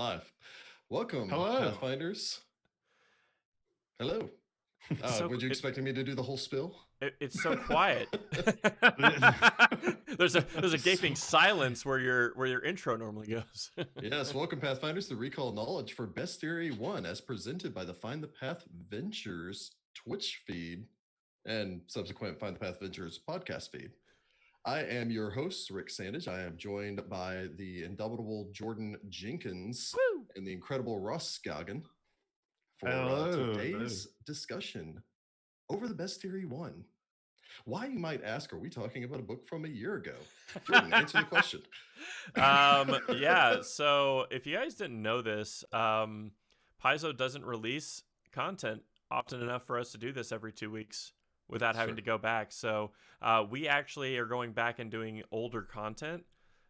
Live. Welcome, Hello. Pathfinders. Hello. So Would you expecting me to do the whole spill? it's so quiet. there's a gaping silence where your intro normally goes. Yes, welcome, Pathfinders, to Recall Knowledge for Bestiary 1, as presented by the Find the Path Ventures Twitch feed and subsequent Find the Path Ventures podcast feed. I am your host, Rick Sandage. I am joined by the indomitable Jordan Jenkins Woo! and the incredible Ross Scoggin for Hello. today's discussion over the Bestiary 1. Why, you might ask, are we talking about a book from a year ago? Jordan, answer the question. Yeah, so if you guys didn't know this, Paizo doesn't release content often enough for us to do this every 2 weeks without having to go back. So we actually are going back and doing older content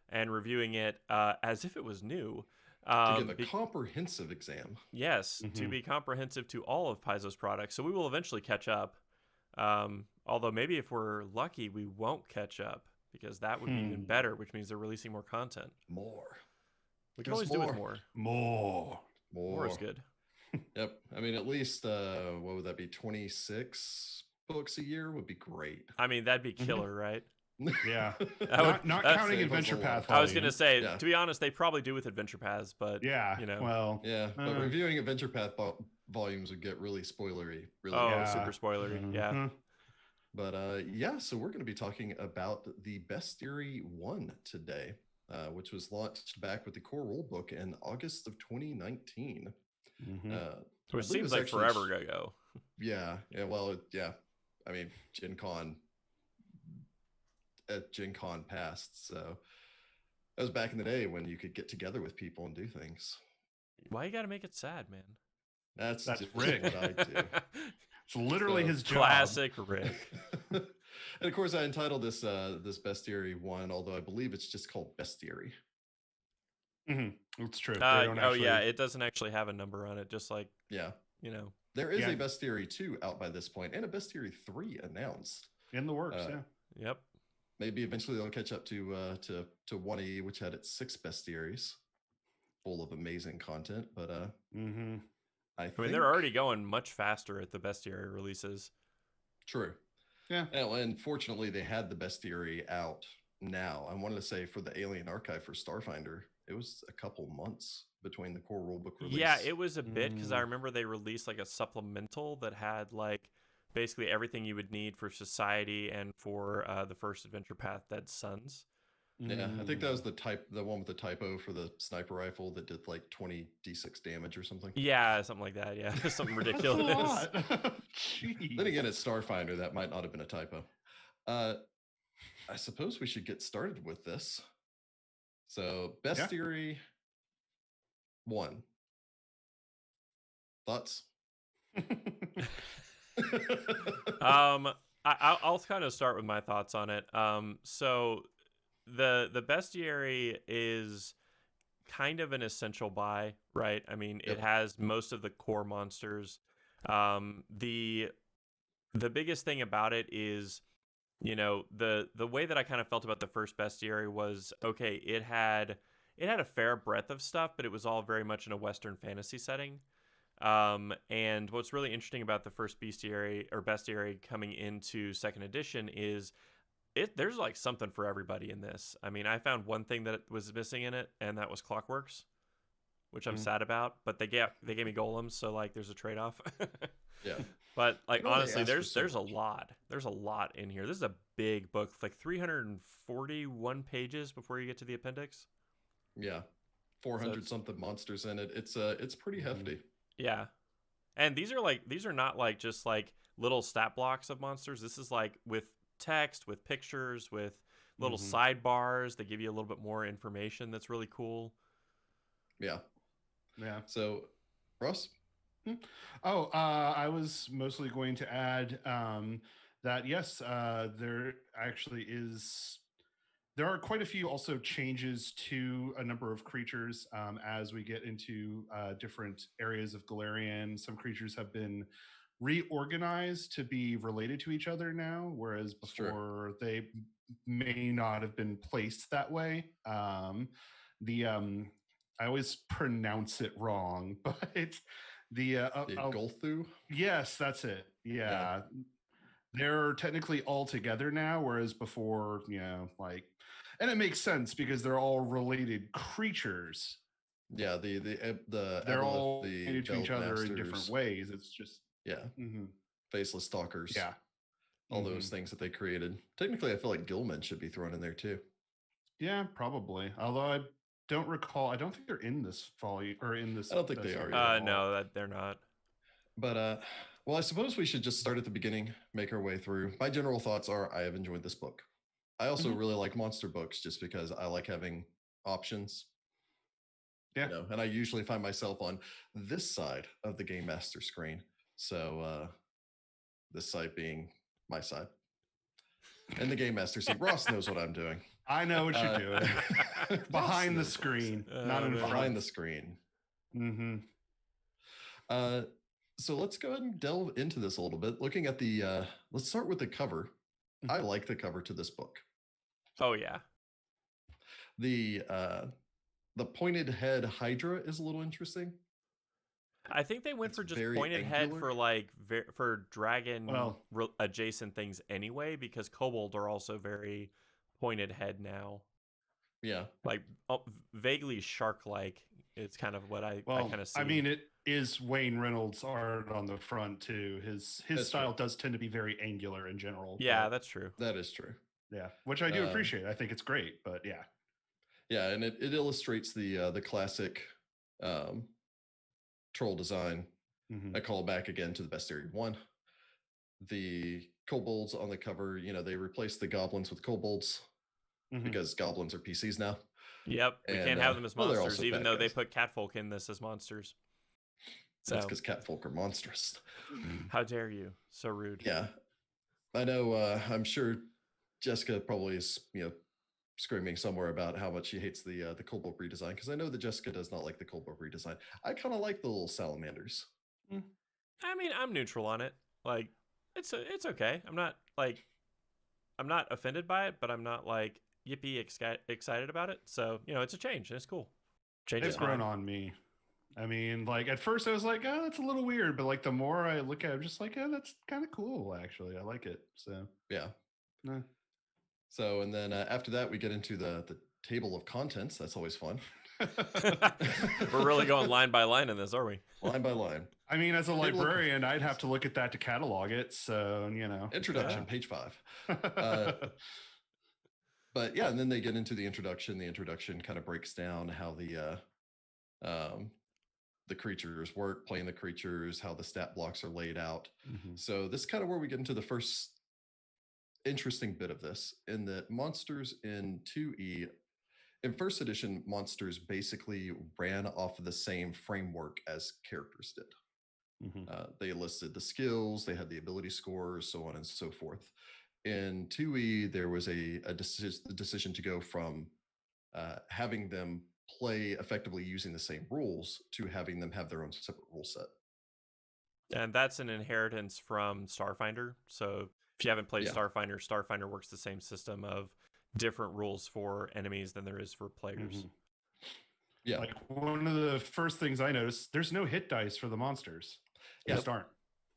and reviewing it as if it was new. To give a comprehensive exam. Yes, to be comprehensive to all of Paizo's products. So we will eventually catch up. Although maybe if we're lucky, we won't catch up because that would be even better, which means they're releasing more content. More. We can always do with more. More is good. Yep. I mean, at least, what would that be? 26 books a year would be great. I mean, that'd be killer, right? Yeah. not that's counting it, Adventure that's a lot. Path. I was going to say, Yeah. to be honest, they probably do with Adventure Paths, but Yeah. you know. Well. Yeah, but reviewing Adventure Path volumes would get really spoilery. Really. Oh, super spoilery. Yeah. But yeah, so we're going to be talking about the Bestiary 1 today, which was launched back with the core rulebook in August of 2019. Which seems like forever ago. Yeah. Well, yeah. I mean, Gen Con passed, so that was back in the day when you could get together with people and do things. Why you got to make it sad, man? That's just Rick. what I do. It's literally his job. Classic Rick. And of course, I entitled this Bestiary 1, although I believe it's just called Bestiary. It's true. Yeah, it doesn't actually have a number on it, just like, you know. There is a Bestiary 2 out by this point, and a Bestiary 3 announced. In the works, Yep. Maybe eventually they'll catch up to 1E, which had its 6 bestiaries, full of amazing content. But I mean, they're already going much faster at the bestiary releases. True. Yeah. And fortunately, they had the bestiary out now. I wanted to say for the Alien Archive for Starfinder, it was a couple months between the core rulebook release. Yeah, it was a bit because I remember they released like a supplemental that had like basically everything you would need for Society and for the first Adventure Path, Dead Sons. Yeah, I think that was the one with the typo for the sniper rifle that did like 20 d6 damage or something. Yeah, something like that. Yeah, something ridiculous. Then again, it's Starfinder. That might not have been a typo. I suppose we should get started with this. So, Bestiary 1. Thoughts? I'll kind of start with my thoughts on it. So the bestiary is kind of an essential buy, right? I mean, it has most of the core monsters. The biggest thing about it is, you know, the way that I kind of felt about the first bestiary was, okay, it had a fair breadth of stuff, but it was all very much in a Western fantasy setting. And what's really interesting about the first bestiary coming into second edition is there's like something for everybody in this. I mean, I found one thing that was missing in it, and that was Clockworks, which I'm sad about, but they gave me golems, so like there's a trade-off. Yeah. But like honestly, there's a lot. There's a lot in here. This is a big book, like 341 pages before you get to the appendix. Yeah. 400 something monsters in it. It's pretty hefty. Yeah. And these are not like just like little stat blocks of monsters. This is like with text, with pictures, with little sidebars that give you a little bit more information. That's really cool. Yeah. So, Ross? I was mostly going to add that yes, there are quite a few also changes to a number of creatures as we get into different areas of Golarion. Some creatures have been reorganized to be related to each other now, whereas before they may not have been placed that way. I always pronounce it wrong, but the Golthu. yes, that's it. Yeah. They're technically all together now, whereas before, like, and it makes sense because they're all related creatures. Yeah, They're Aboleth, all the related to each Belt other in Masters, different ways. It's just mhm. Faceless Stalkers, Yeah. all those things that they created. Technically, I feel like Gillmen should be thrown in there too. Yeah, probably. Although I don't recall. I don't think they're in this volume or in this. I don't think they are either. No, that they're not. But well, I suppose we should just start at the beginning, make our way through. My general thoughts are I have enjoyed this book. I also really like monster books just because I like having options. Yeah. And I usually find myself on this side of the Game Master screen. So this side being my side. And the Game Master seat. Ross knows what I'm doing. I know what you're doing. Behind the screen, not in front. Behind the screen. Mm-hmm. So let's go ahead and delve into this a little bit. Looking at the, let's start with the cover. I like the cover to this book. Oh yeah. The pointed head Hydra is a little interesting. I think they went for just pointed head for for dragon adjacent things anyway, because kobold are also very pointed head now. Yeah, like vaguely shark-like. It's kind of what I kind of see. I mean, it is Wayne Reynolds' art on the front too. His style does tend to be very angular in general. Yeah, that's true. That is true. Yeah, which I do appreciate. I think it's great, but yeah. Yeah, and it illustrates the classic troll design. I call back again to the Bestiary 1. The kobolds on the cover, they replaced the goblins with kobolds because goblins are PCs now. Yep, we can't have them as monsters, even though they put catfolk in this as monsters. So that's because catfolk are monstrous. How dare you? So rude. Yeah, I know. I'm sure Jessica probably is, screaming somewhere about how much she hates the kobold redesign, because I know that Jessica does not like the kobold redesign. I kind of like the little salamanders. I mean, I'm neutral on it. Like, it's okay. I'm not offended by it, but I'm not like yippee excited about it. So it's a change and it's cool. Change it's grown on me. I mean, like at first I was like, oh, that's a little weird, but like the more I look at it, I'm just like, oh, that's kind of cool actually. I like it. So yeah. So and then after that we get into the table of contents. That's always fun. We're really going line by line in this, are we? Line by line. I mean, as a librarian, I'd have to look at that to catalog it. So introduction, page 5. But yeah, and then they get into the introduction. The introduction kind of breaks down how the creatures work, playing the creatures, how the stat blocks are laid out. So this is kind of where we get into the first interesting bit of this, in that monsters in 2E, in first edition, monsters basically ran off of the same framework as characters did. They listed the skills, they had the ability scores, so on and so forth. In 2E, there was a decision to go from having them play effectively using the same rules to having them have their own separate rule set. And that's an inheritance from Starfinder. So if you haven't played Starfinder, Starfinder works the same system of different rules for enemies than there is for players. Yeah. Like one of the first things I noticed, there's no hit dice for the monsters. Just aren't.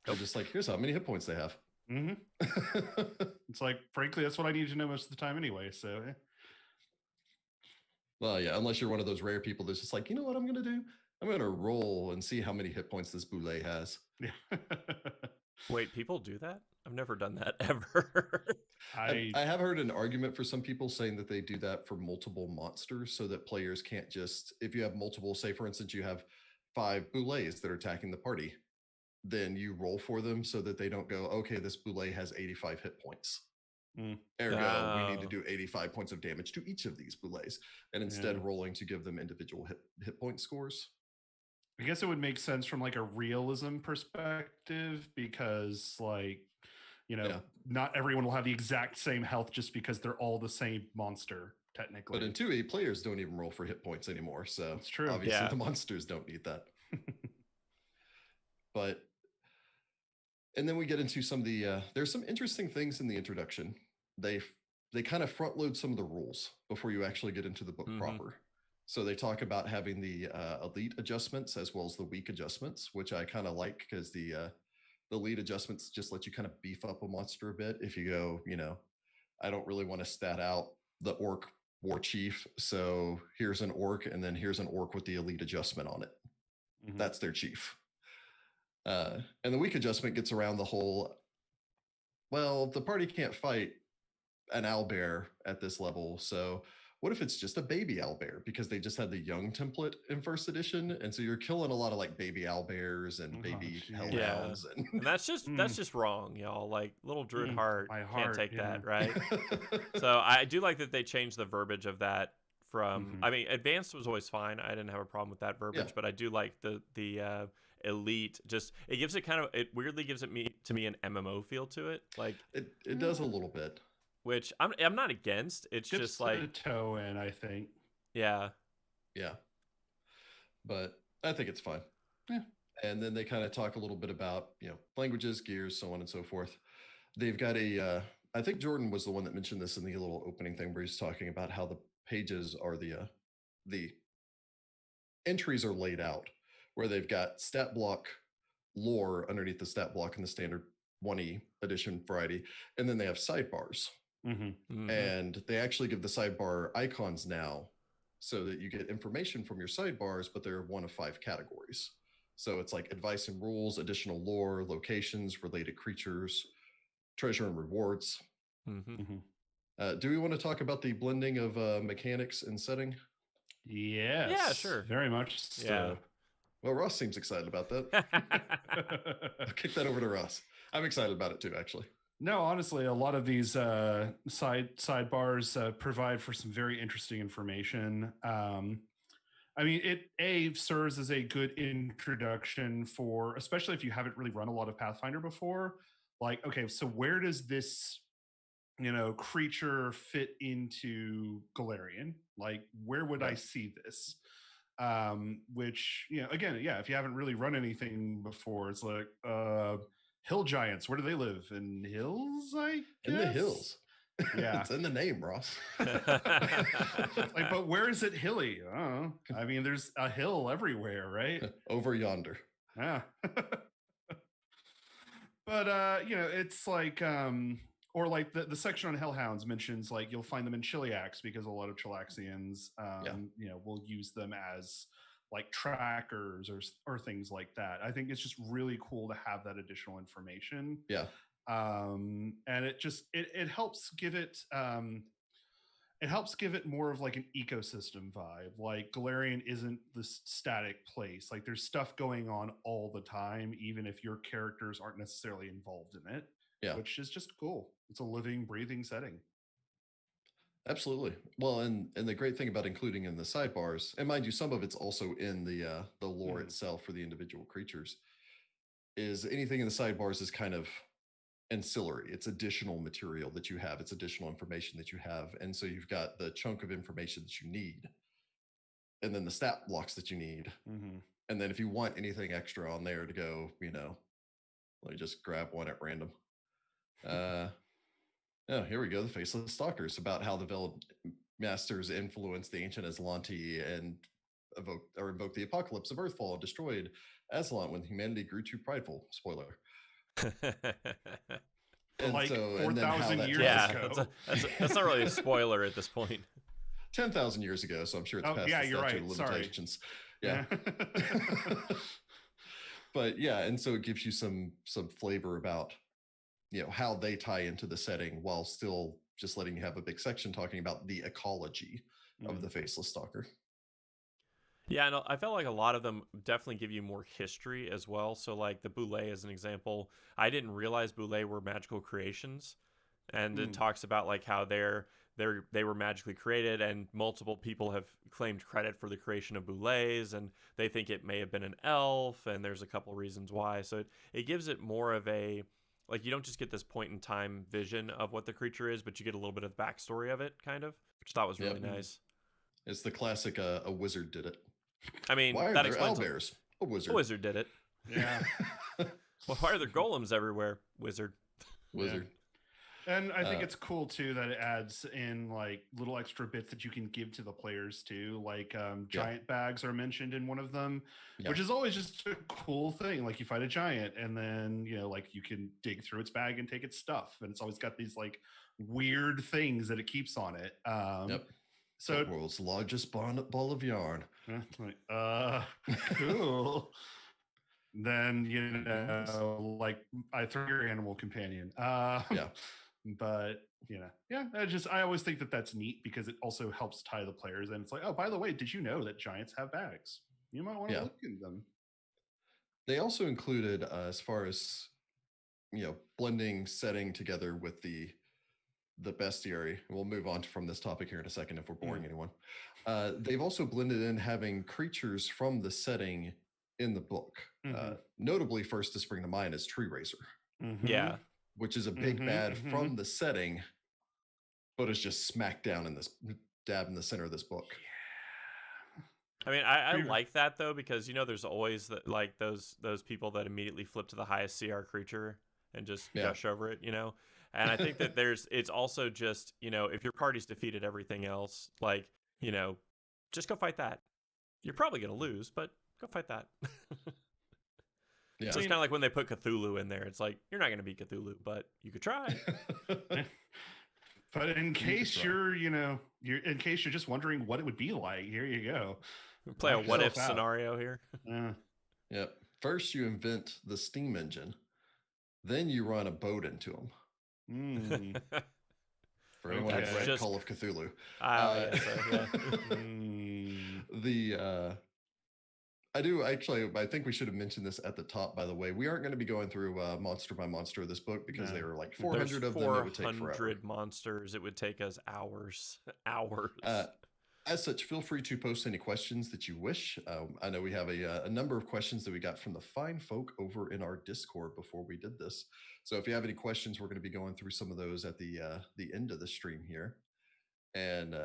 They're just like, here's how many hit points they have. It's like, frankly, that's what I need to know most of the time anyway. So, well, yeah, unless you're one of those rare people that's just like, you know what I'm going to do? I'm going to roll and see how many hit points this boulet has. Yeah. Wait, people do that? I've never done that ever. I have heard an argument for some people saying that they do that for multiple monsters so that players can't just, if you have multiple, say for instance, you have 5 boulets that are attacking the party, then you roll for them so that they don't go, okay, this boulet has 85 hit points. Ergo, we need to do 85 points of damage to each of these boulets, and instead rolling to give them individual hit point scores. I guess it would make sense from like a realism perspective, because like, not everyone will have the exact same health just because they're all the same monster technically. But in 2E, players don't even roll for hit points anymore. So that's true. Obviously the monsters don't need that. And then we get into some of the, there's some interesting things in the introduction. They kind of front load some of the rules before you actually get into the book proper. So they talk about having the elite adjustments as well as the weak adjustments, which I kind of like because the elite adjustments just let you kind of beef up a monster a bit. If you go, I don't really want to stat out the orc war chief, so here's an orc, and then here's an orc with the elite adjustment on it. Mm-hmm. That's their chief. And the weak adjustment gets around the whole, well, the party can't fight an owlbear at this level, so what if it's just a baby owlbear, because they just had the young template in first edition, and so you're killing a lot of like baby owlbears and baby hellhounds, and that's just wrong, y'all. Like little druid heart can't take that, right? So I do like that they changed the verbiage of that from. I mean, advanced was always fine. I didn't have a problem with that verbiage, but I do like the elite. Just it weirdly gives to me an MMO feel to it. Like it does a little bit. Which I'm not against. It's just like a toe in, I think. Yeah. But I think it's fine. Yeah. And then they kind of talk a little bit about languages, gears, so on and so forth. They've got I think Jordan was the one that mentioned this in the little opening thing where he's talking about how the pages are the entries are laid out, where they've got stat block lore underneath the stat block in the standard 1E edition variety, and then they have sidebars. And they actually give the sidebar icons now so that you get information from your sidebars, but they're one of 5 categories. So it's like advice and rules, additional lore, locations, related creatures, treasure and rewards. Do we want to talk about the blending of mechanics and setting? Yes. Yeah, sure. Very much so. Yeah. Well, Ross seems excited about that. I'll kick that over to Ross. I'm excited about it too, actually. No, honestly, a lot of these sidebars provide for some very interesting information. I mean, it serves as a good introduction for, especially if you haven't really run a lot of Pathfinder before. Like, okay, so where does this, creature fit into Golarion? Like, where would I see this? Which, again, if you haven't really run anything before, it's like, hill giants, where do they live? In hills, I guess? In the hills. Yeah. It's in the name, Ross. Like, but where is it hilly? I mean, there's a hill everywhere, right? Over yonder. Yeah. But, it's like, or like the section on hellhounds mentions, like, you'll find them in Chiliax because a lot of Chilaxians, will use them as like trackers or things like that. I think it's just really cool to have that additional information. Yeah. And it just it helps give it more of like an ecosystem vibe. Like Golarion isn't this static place. Like there's stuff going on all the time, even if your characters aren't necessarily involved in it. Yeah. Which is just cool. It's a living, breathing setting. Absolutely. Well, and the great thing about including in the sidebars, and mind you, some of it's also in the lore itself for the individual creatures, is anything in the sidebars is kind of ancillary. It's additional material that you have. It's additional information that you have. And so you've got the chunk of information that you need, and then the stat blocks that you need. And then if you want anything extra on there to go, let me just grab one at random. Oh, here we go. The Faceless Stalkers, about how the Veiled Masters influenced the ancient Aslanti and invoked the apocalypse of Earthfall and destroyed Aslan when humanity grew too prideful. Spoiler. Like 4,000 years ago. That's not really a spoiler at this point. 10,000 years ago, so I'm sure it's past the statute of limitations. Sorry. Yeah. But yeah, and so it gives you some flavor about how they tie into the setting while still just letting you have a big section talking about the ecology of the Faceless Stalker. Yeah, and I felt like a lot of them definitely give you more history as well. So like the Boulé as an example, I didn't realize Boulé were magical creations. And it talks about like how they were magically created, and multiple people have claimed credit for the creation of Boulés, and they think it may have been an elf, and there's a couple reasons why. So it gives it more of a, like, you don't just get this point in time vision of what the creature is, but you get a little bit of the backstory of it, kind of, which I thought was really nice. It's the classic a wizard did it. I mean, why are that there explains owlbears? A wizard. A wizard did it. Yeah. Well, why are there golems everywhere? Wizard. Yeah. And I think it's cool too that it adds in like little extra bits that you can give to the players too. Like giant bags are mentioned in one of them, which is always just a cool thing. Like you fight a giant and then, like you can dig through its bag and take its stuff. And it's always got these like weird things that it keeps on it. So the world's largest ball of yarn. Cool. Then, like I throw your animal companion. But I always think that that's neat because it also helps tie the players. And it's like, oh, by the way, did you know that giants have bags? You might want to look into them. They also included, as far as blending setting together with the bestiary. We'll move on from this topic here in a second if we're boring anyone. They've also blended in having creatures from the setting in the book. Notably, first to spring to mind is Tree Razor. Yeah. Which is a big bad from the setting, but is just smacked down in this dab in the center of this book. I mean, I like that though, because there's always like those people that immediately flip to the highest CR creature and just gush over it, And I think that it's also just, if your party's defeated everything else, like, just go fight that. You're probably gonna lose, but go fight that. Yeah. So it's kind of like when they put Cthulhu in there. It's like, you're not going to beat Cthulhu, but you could try. But in case you're just wondering what it would be like, here you go. Play a what if scenario here. Yep. First, you invent the steam engine. Then you run a boat into them. For anyone who's read Call of Cthulhu. I think we should have mentioned this at the top, by the way. We aren't going to be going through monster by monster of this book because there are like 400 of them. It would take forever. 400 monsters. It would take us hours. As such, feel free to post any questions that you wish. I know we have a number of questions that we got from the fine folk over in our Discord before we did this. So if you have any questions, we're going to be going through some of those at the end of the stream here. And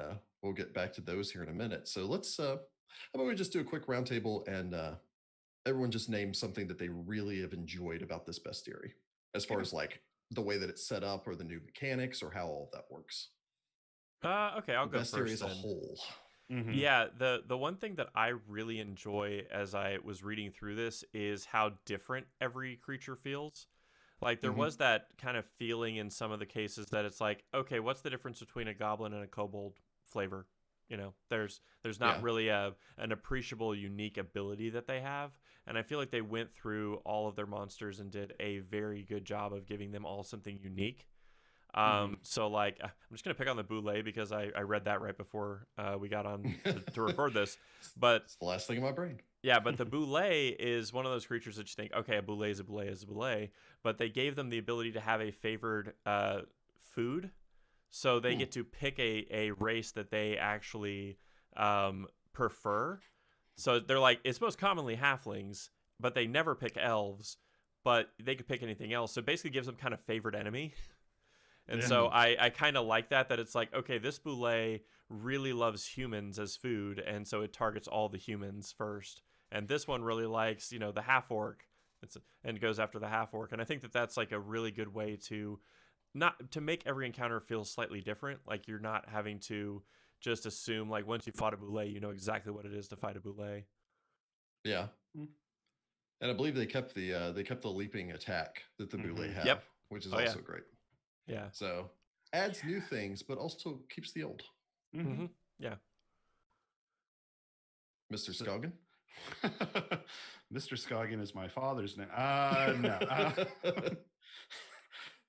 we'll get back to those here in a minute. So let's... how about we just do a quick roundtable and everyone just name something that they really have enjoyed about this bestiary, as far as like the way that it's set up or the new mechanics or how all of that works. Okay, I'll go first. Bestiary as a whole. Yeah, the one thing that I really enjoy as I was reading through this is how different every creature feels. Like there was that kind of feeling in some of the cases that it's like, okay, what's the difference between a goblin and a kobold flavor? There's not really an appreciable unique ability that they have. And I feel like they went through all of their monsters and did a very good job of giving them all something unique. So like, I'm just going to pick on the Boule because I read that right before we got on to record this, but it's the last thing in my brain. Yeah, but the Boule is one of those creatures that you think, okay, a Boule is a Boule is a Boule, but they gave them the ability to have a favored food. So they get to pick a race that they actually prefer. So they're like, it's most commonly halflings, but they never pick elves, but they could pick anything else. So it basically gives them kind of favored enemy. And so I kind of like that it's like, okay, this Boule really loves humans as food, and so it targets all the humans first. And this one really likes, the half-orc, and goes after the half-orc. And I think that that's like a really good way to make every encounter feel slightly different. Like you're not having to just assume like once you fought a Boule, you know exactly what it is to fight a Boule. Yeah. And I believe they kept the leaping attack that the Boule have, which is also great. Yeah. So adds new things, but also keeps the old. Yeah. Mr. Scoggin? Mr. Scoggin is my father's name. No.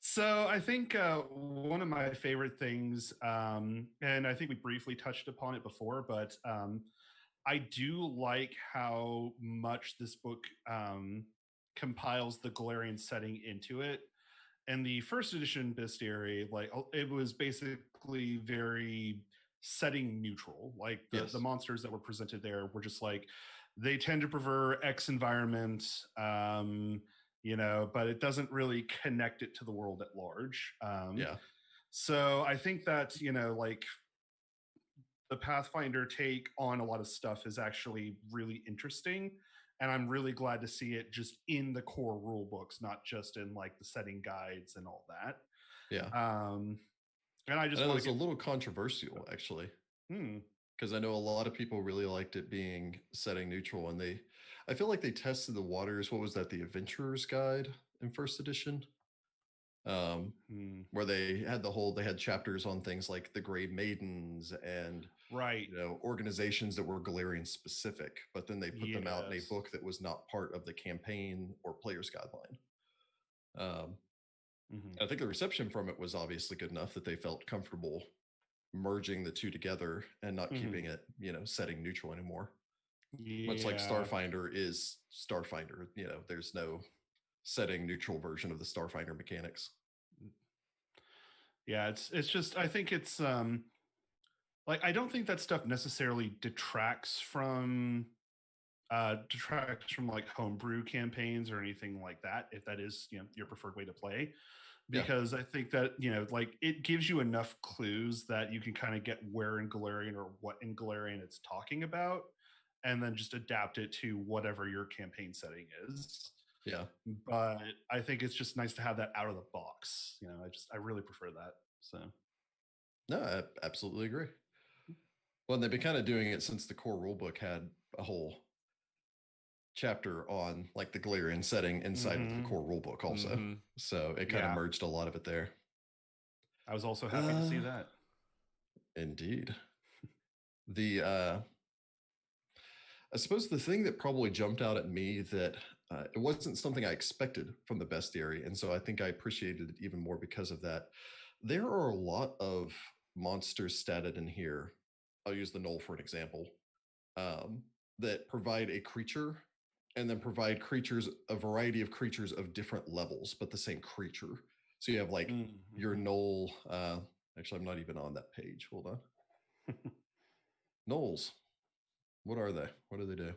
So I think one of my favorite things, and I think we briefly touched upon it before, but I do like how much this book compiles the Golarion setting into it. And the first edition Bestiary, like it was basically very setting neutral. Like the monsters that were presented there were just like, they tend to prefer X environment, but it doesn't really connect it to the world at large. So I think that, like the Pathfinder take on a lot of stuff is actually really interesting. And I'm really glad to see it just in the core rule books, not just in like the setting guides and all that. Yeah. And I just know want it's to a little controversial, actually, because I know a lot of people really liked it being setting neutral, and I feel like they tested the waters. What was that? The Adventurer's Guide in first edition, where they had chapters on things like the Grey Maidens and right, organizations that were Golarion specific, but then they put them out in a Yes. book that was not part of the campaign or player's guideline. I think the reception from it was obviously good enough that they felt comfortable merging the two together and not keeping it, setting neutral anymore. Much like Starfinder is Starfinder, there's no setting neutral version of the Starfinder mechanics. Yeah, it's just, I think it's like, I don't think that stuff necessarily detracts from like homebrew campaigns or anything like that, if that is your preferred way to play, because I think that like, it gives you enough clues that you can kind of get where in Golarion or what in Golarion it's talking about, and then just adapt it to whatever your campaign setting is. But I think it's just nice to have that out of the box. I really prefer that. So no, I absolutely agree. Well, they've been kind of doing it since the core rulebook had a whole chapter on like the Golarion setting inside of the core rulebook also. So it kind of merged a lot of it there. I was also happy to see that. Indeed. I suppose the thing that probably jumped out at me that it wasn't something I expected from the Bestiary, and so I think I appreciated it even more because of that. There are a lot of monsters statted in here. I'll use the Gnoll for an example, that provide a creature and then provide a variety of creatures of different levels, but the same creature. So you have like your Gnoll. Actually, I'm not even on that page. Hold on. Gnolls. What are they? What do they do?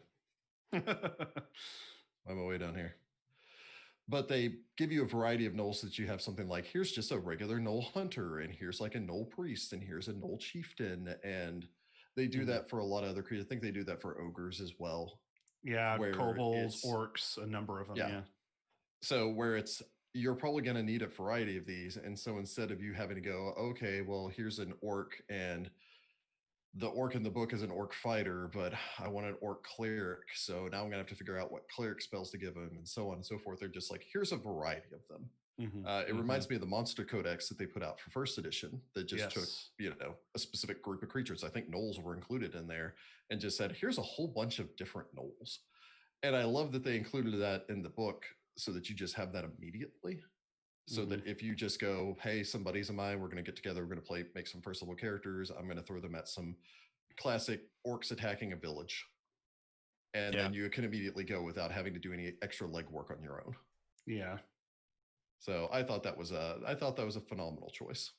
I'm way down here. But they give you a variety of gnolls that you have something like, here's just a regular gnoll hunter, and here's like a gnoll priest, and here's a gnoll chieftain. And they do that for a lot of other creatures. I think they do that for ogres as well. Yeah, kobolds, orcs, a number of them. Yeah. So where you're probably going to need a variety of these. And so instead of you having to go, okay, well, here's an orc, and the orc in the book is an orc fighter, but I want an orc cleric. So now I'm going to have to figure out what clerik spells to give him, and so on and so forth. They're just like, here's a variety of them. It reminds me of the monster codex that they put out for first edition that just took, a specific group of creatures. I think gnolls were included in there, and just said, here's a whole bunch of different gnolls. And I love that they included that in the book so that you just have that immediately. So that if you just go, hey, some buddies of mine, we're going to get together, we're going to make some first level characters, I'm going to throw them at some classic orcs attacking a village. And then you can immediately go without having to do any extra legwork on your own. Yeah. So I thought that was a phenomenal choice.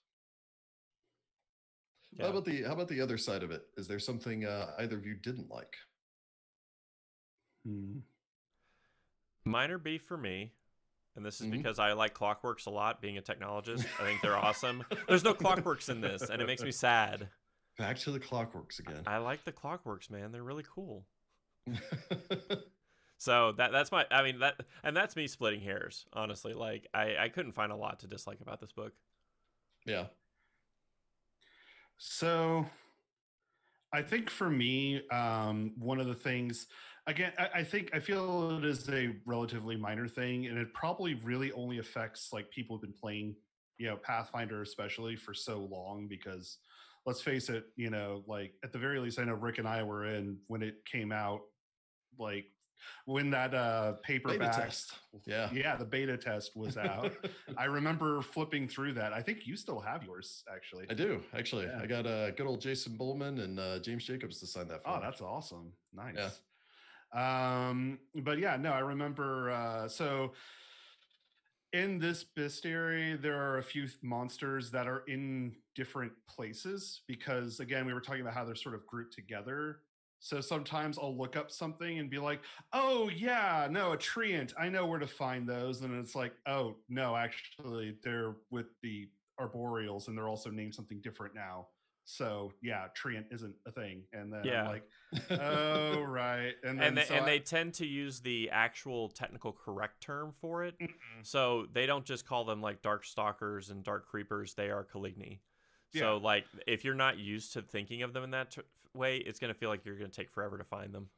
Yeah. How about the other side of it? Is there something either of you didn't like? Minor beef for me. And this is because I like Clockworks a lot, being a technologist. I think they're awesome. There's no Clockworks in this, and it makes me sad. Back to the Clockworks again. I like the Clockworks, man. They're really cool. So that's that's me splitting hairs, honestly. Like, I couldn't find a lot to dislike about this book. Yeah. So I think for me, one of the things, again, I feel it is a relatively minor thing, and it probably really only affects like people who've been playing, Pathfinder especially for so long, because let's face it, like at the very least, I know Rick and I were in when it came out, like when that paperback beta test. the beta test was out. I remember flipping through that. I think you still have yours, actually. I do, actually. I got good old Jason Bullman and James Jacobs to sign that for me. That's awesome. Nice. But yeah, no, I remember. So in this bestiary, there are a few monsters that are in different places because, again, we were talking about how they're sort of grouped together. So sometimes I'll look up something and be like, oh, yeah, no, a treant. I know where to find those. And it's like, oh, no, actually, they're with the arboreals, and they're also named something different now. So yeah, treant isn't a thing. And then Yeah. I'm like, oh right. And then they tend to use the actual technical correct term for it. Mm-mm. So they don't just call them like dark stalkers and dark creepers, they are Caligni. So Yeah. like if you're not used to thinking of them in that way, it's going to feel like you're going to take forever to find them.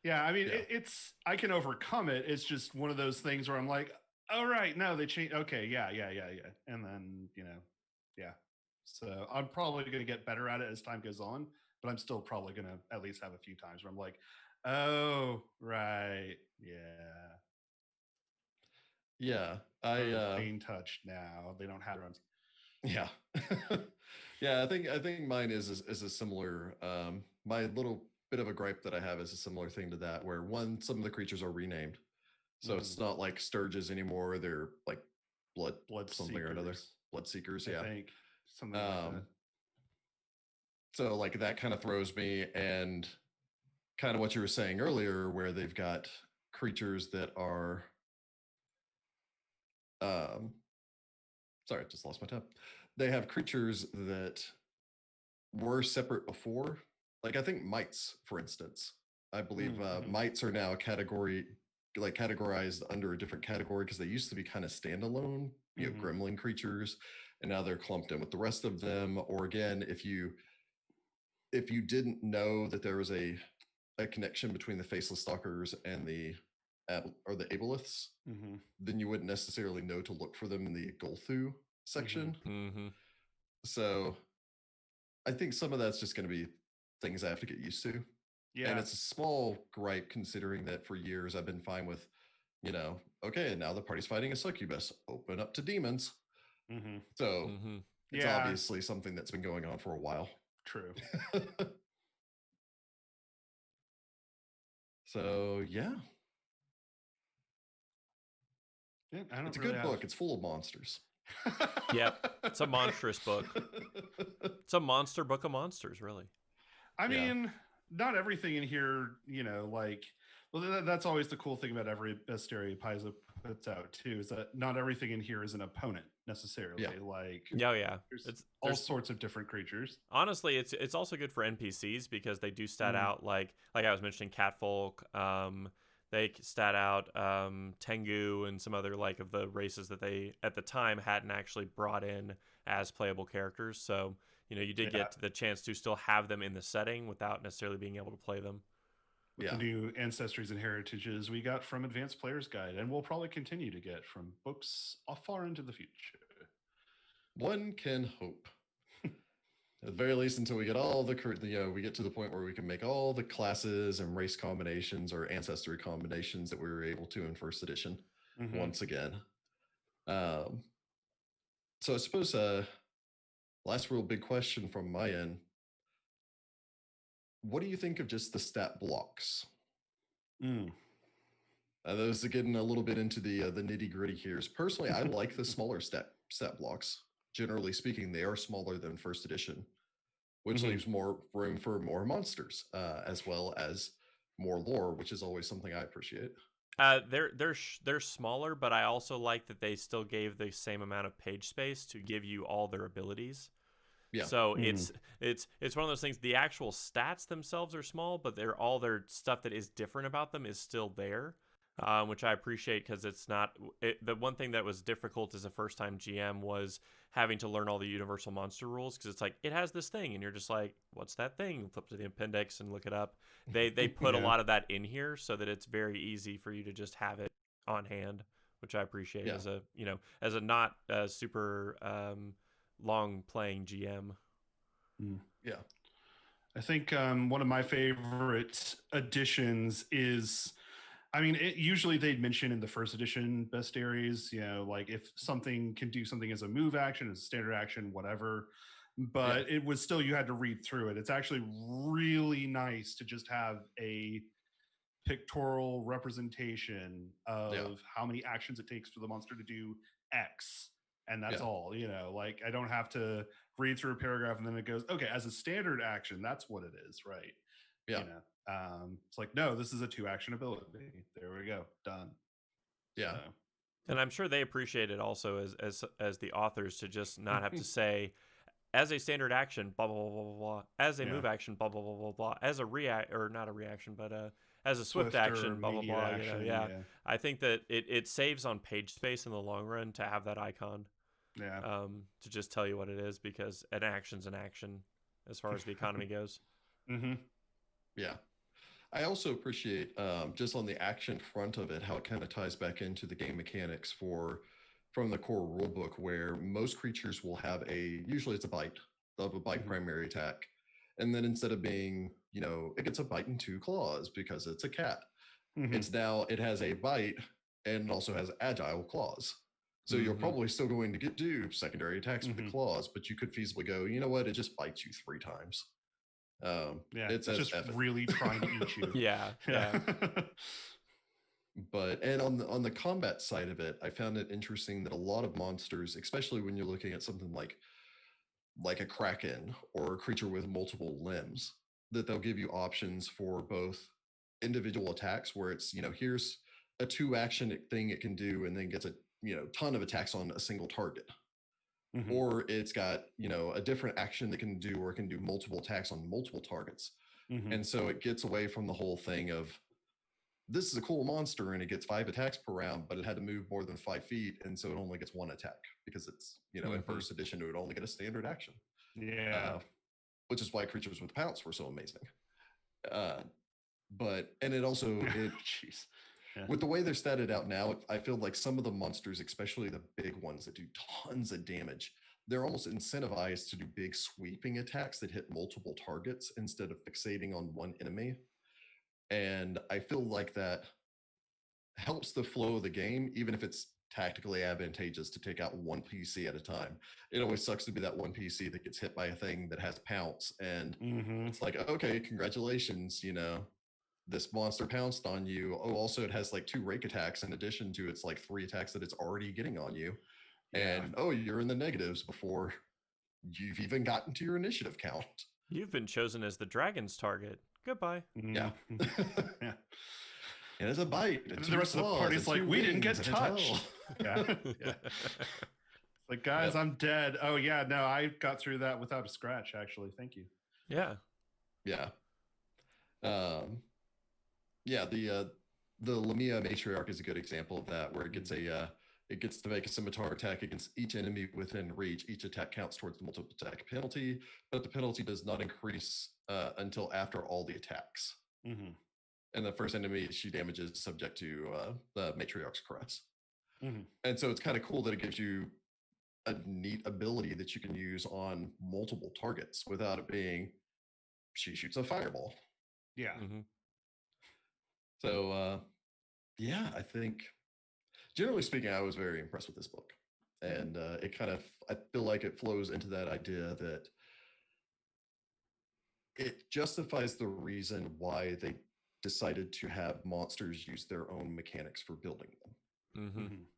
Yeah, I mean, Yeah. it's I can overcome it. It's just one of those things where I'm like, all right, no, they changed. Okay, yeah, and then yeah. So I'm probably going to get better at it as time goes on, but I'm still probably going to at least have a few times where I'm like, oh right, yeah, Yeah. plain touch now. They don't have runs. Yeah. Yeah, I think mine is a similar my little bit of a gripe that I have is a similar thing to that, where one, some of the creatures are renamed. So it's not like Sturges anymore. They're like blood something or another. Seekers, Blood seekers, I yeah. think something like that. So like that kind of throws me, and kind of what you were saying earlier, where they've got creatures that are sorry, I just lost my tab. They have creatures that were separate before. Like I think mites, for instance. I believe mites are now a category, like categorized under a different category, because they used to be kind of standalone, gremlin creatures, and now they're clumped in with the rest of them. Or again, if you didn't know that there was a connection between the faceless stalkers and the aboleths, then you wouldn't necessarily know to look for them in the Golthu section. So I think some of that's just going to be things I have to get used to. Yeah. And it's a small gripe, considering that for years I've been fine with, okay, now the party's fighting a succubus, open up to demons. So it's obviously something that's been going on for a while. True. So yeah. It's a good book. It's full of monsters. Yep. It's a monstrous book. It's a monster book of monsters, really. I mean, not everything in here, that's always the cool thing about every bestiary Paizo puts out too, is that not everything in here is an opponent necessarily. There's all sorts of different creatures. Honestly, it's also good for NPCs because they do stat out like I was mentioning catfolk. They stat out Tengu and some other of the races that they at the time hadn't actually brought in as playable characters. So you did get the chance to still have them in the setting without necessarily being able to play them. With the new ancestries and heritages we got from Advanced Player's Guide, and we'll probably continue to get from books far into the future. One can hope. At the very least, until we get all we get to the point where we can make all the classes and race combinations or ancestry combinations that we were able to in first edition once again. So I suppose last real big question from my end. What do you think of just the stat blocks? Those are getting a little bit into the nitty gritty here. Personally, I like the smaller stat blocks. Generally speaking, they are smaller than first edition, which leaves more room for more monsters, as well as more lore, which is always something I appreciate. They're smaller, but I also like that they still gave the same amount of page space to give you all their abilities. Yeah. So it's one of those things. The actual stats themselves are small, but all their stuff that is different about them is still there, which I appreciate because it's not the one thing that was difficult as a first time GM was having to learn all the universal monster rules, because it's like it has this thing and you're just like, what's that thing? Flip to the appendix and look it up. They put a lot of that in here so that it's very easy for you to just have it on hand, which I appreciate as a not super long playing GM. Yeah. I think one of my favorite additions is, usually they'd mention in the first edition bestiaries, if something can do something as a move action, as a standard action, whatever, but it was still, you had to read through it. It's actually really nice to just have a pictorial representation of how many actions it takes for the monster to do X. And that's all, I don't have to read through a paragraph and then it goes, okay, as a standard action, that's what it is, right? Yeah. It's like, no, this is a 2-action ability. There we go, done. Yeah. So. And I'm sure they appreciate it also as the authors to just not have to say, as a standard action, blah blah blah blah blah, blah. As a Yeah. move action, blah blah blah blah blah. As a react or not a reaction, but as a swift Swift or action, blah blah immediate blah. action, Yeah. yeah. I think that it saves on page space in the long run to have that icon. Yeah. To just tell you what it is, because an action's an action as far as the economy goes. Mm-hmm. Yeah. I also appreciate just on the action front of it, how it kind of ties back into the game mechanics from the core rulebook, where most creatures will have usually it's a bite primary attack. And then instead of being, it gets a bite and 2 claws because it's a cat. Mm-hmm. It has a bite and also has agile claws. So you're probably still going to do secondary attacks with the claws, but you could feasibly go, you know what, it just bites you 3 times. Yeah, it's just really trying to eat you. Yeah. But on the combat side of it, I found it interesting that a lot of monsters, especially when you're looking at something like a kraken or a creature with multiple limbs, that they'll give you options for both individual attacks where it's, here's a 2 action thing it can do and then gets a ton of attacks on a single target. Or it's got, a different action that can do, or it can do multiple attacks on multiple targets. And so it gets away from the whole thing of, this is a cool monster and it gets 5 attacks per round, but it had to move more than 5 feet. And so it only gets 1 attack because it's, in first edition, it would only get a standard action. Yeah. Which is why creatures with pounce were so amazing. And it also, Jeez. Yeah. With the way they're statted out now, I feel like some of the monsters, especially the big ones that do tons of damage, they're almost incentivized to do big sweeping attacks that hit multiple targets instead of fixating on one enemy. And I feel like that helps the flow of the game, even if it's tactically advantageous to take out 1 PC at a time. It always sucks to be that 1 PC that gets hit by a thing that has pounce. And it's like, okay, congratulations, this monster pounced on you. Oh, also it has 2 rake attacks in addition to its 3 attacks that it's already getting on you. Yeah. And you're in the negatives before you've even gotten to your initiative count. You've been chosen as the dragon's target. Goodbye. Yeah. Yeah. And it's a bite. And the rest of the party's like, we didn't get touched. Yeah. Like, guys, I'm dead. Oh yeah, no, I got through that without a scratch, actually. Thank you. Yeah. Yeah. The Lamia matriarch is a good example of that, where it gets to make a scimitar attack against each enemy within reach. Each attack counts towards the multiple attack penalty, but the penalty does not increase until after all the attacks. And the first enemy she damages is subject to the matriarch's caress. And so it's kind of cool that it gives you a neat ability that you can use on multiple targets without it being, she shoots a fireball. Yeah. So, I think, generally speaking, I was very impressed with this book. And I feel like it flows into that idea that it justifies the reason why they decided to have monsters use their own mechanics for building them.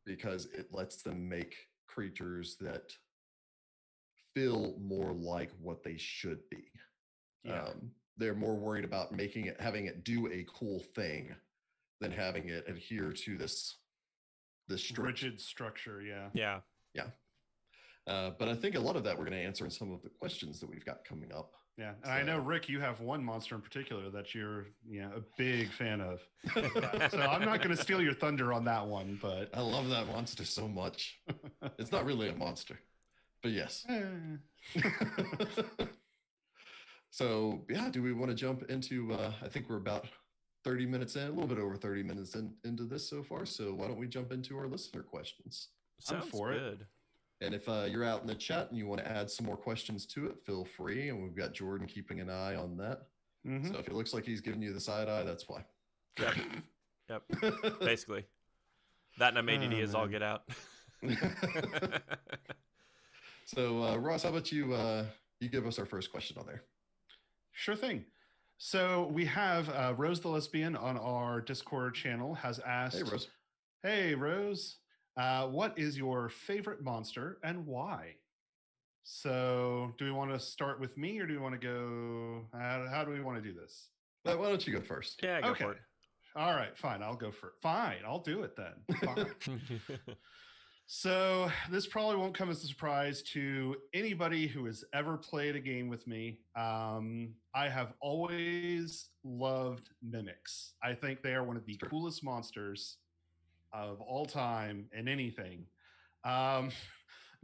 Because it lets them make creatures that feel more like what they should be. They're more worried about having it do a cool thing than having it adhere to this rigid structure. Yeah. But I think a lot of that we're going to answer in some of the questions that we've got coming up. Yeah, and I know, Rick, you have one monster in particular that you're a big fan of. So I'm not going to steal your thunder on that one, but I love that monster so much. It's not really a monster, but yes. So, do we want to jump into, I think we're about 30 minutes in, a little bit over 30 minutes into this so far. So why don't we jump into our listener questions? Sounds good. And if you're out in the chat and you want to add some more questions to it, feel free. And we've got Jordan keeping an eye on that. So if it looks like he's giving you the side eye, that's why. Yep. Basically. That and I'm ADD is all get out. So, Ross, how about you give us our first question on there? Sure thing. So we have Rose the Lesbian on our Discord channel has asked, Hey, Rose. What is your favorite monster and why? So do we want to start with me or do we want to go? How do we want to do this? Why don't you go first? Yeah, go for it. All right, fine. I'll go first. Fine, I'll do it then. Fine. So this probably won't come as a surprise to anybody who has ever played a game with me. I have always loved mimics. I think they are one of the coolest monsters of all time in anything. But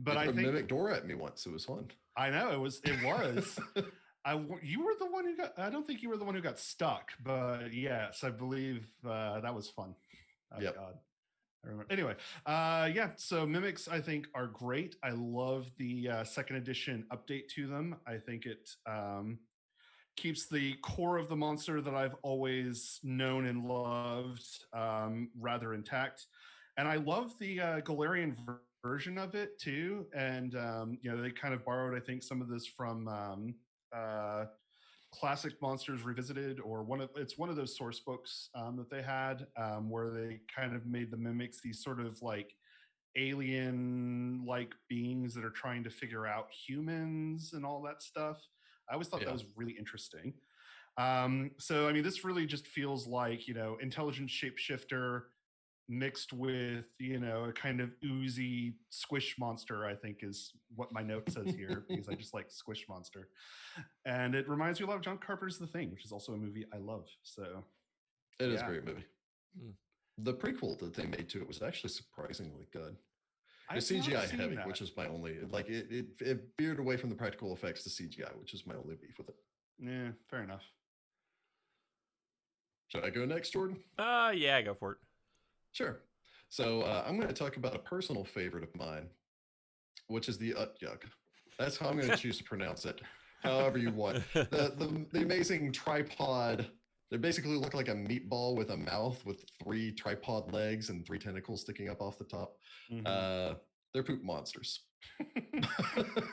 I think mimic door at me once. It was fun. I know it was. You were the one who got. I don't think you were the one who got stuck, but yes, I believe that was fun. Oh yep. God. I remember. Anyway, so mimics I think are great. I love the second edition update to them. I think it keeps the core of the monster that I've always known and loved rather intact. And I love the Golarion version of it too. And they kind of borrowed, I think, some of this from Classic Monsters Revisited, or it's one of those source books that they had where they kind of made the mimics these sort of like alien like beings that are trying to figure out humans and all that stuff. I always thought that was really interesting. So I mean, this really just feels like, intelligent shapeshifter mixed with, a kind of oozy squish monster, I think is what my note says here, because I just like squish monster. And it reminds me a lot of John Carpenter's The Thing, which is also a movie I love. So it is a great movie. The prequel that they made to it was actually surprisingly good. It's CGI heavy, which is my only, like, it veered away from the practical effects to CGI, which is my only beef with it. Yeah, fair enough. Should I go next, Jordan? Yeah, go for it. Sure. So I'm going to talk about a personal favorite of mine, which is the Utyug. That's how I'm going to choose to pronounce it, however you want. The amazing tripod. They basically look like a meatball with a mouth with 3 tripod legs and 3 tentacles sticking up off the top. Mm-hmm. They're poop monsters.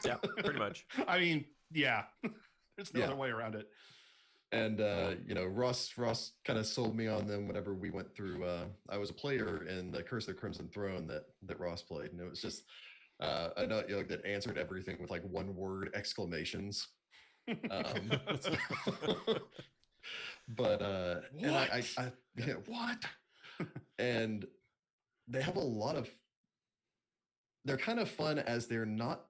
Yeah, pretty much. I mean, yeah. There's no other way around it. And Ross kind of sold me on them whenever we went through. I was a player in the Curse of the Crimson Throne that Ross played, and it was just a Utyug that answered everything with like 1-word exclamations. But and I what? And they have a lot of. They're kind of fun as they're not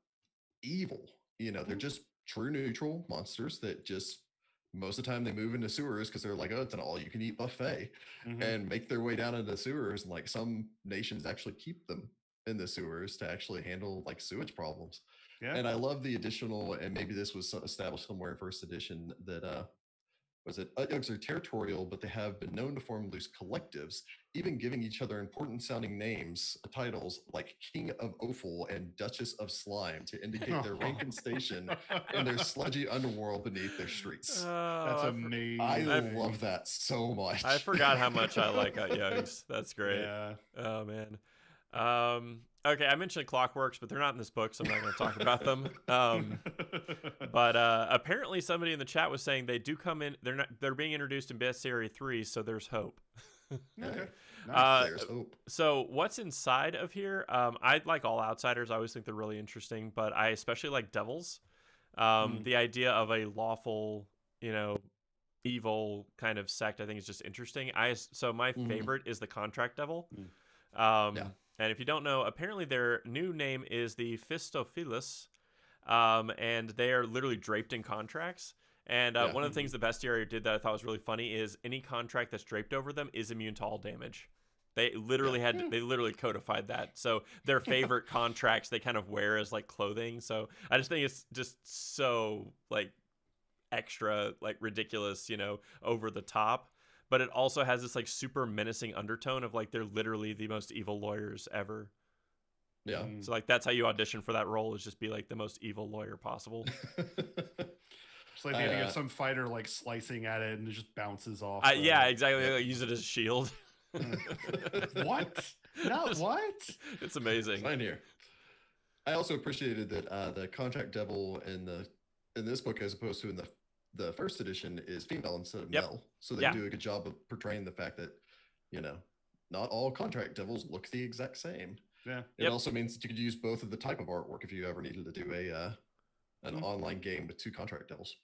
evil. They're just true neutral monsters that just. Most of the time they move into sewers because they're like, oh, it's an all-you-can-eat buffet, and make their way down into sewers. And like some nations actually keep them in the sewers to actually handle like sewage problems. Yeah. And I love the additional, and maybe this was established somewhere in first edition, that Utyugs are territorial, but they have been known to form loose collectives, even giving each other important sounding names, titles like King of Offal and Duchess of Slime to indicate their rank and station in their sludgy underworld beneath their streets. That's amazing. I love that so much. I forgot how much I like Utyugs. That's great. Yeah. Oh, man. Okay, I mentioned Clockworks, but they're not in this book, so I'm not going to talk about them. But apparently, somebody in the chat was saying they do come in. They're being introduced in Bestiary 3, so there's hope. Okay. There's hope. So what's inside of here? I like all outsiders. I always think they're really interesting, but I especially like devils. The idea of a lawful, evil kind of sect, I think is just interesting. So my favorite is the Contract Devil. And if you don't know, apparently their new name is the Fistophilus, and they are literally draped in contracts. And one of the things the Bestiary did that I thought was really funny is any contract that's draped over them is immune to all damage. They literally they literally codified that. So their favorite contracts they kind of wear as like clothing. So I just think it's just so like extra, like ridiculous, over the top. But it also has this like super menacing undertone of like they're literally the most evil lawyers ever. Yeah. So like that's how you audition for that role, is just be like the most evil lawyer possible. It's like they had to get some fighter like slicing at it and it just bounces off. Yeah, exactly. Like, use it as a shield. What? No, what? It's amazing. Fine here. I also appreciated that the Contract Devil in this book, as opposed to in the first edition, is female instead of male. So they do a good job of portraying the fact that, not all Contract Devils look the exact same. Yeah. It also means that you could use both of the type of artwork if you ever needed to do an online game with 2 Contract Devils.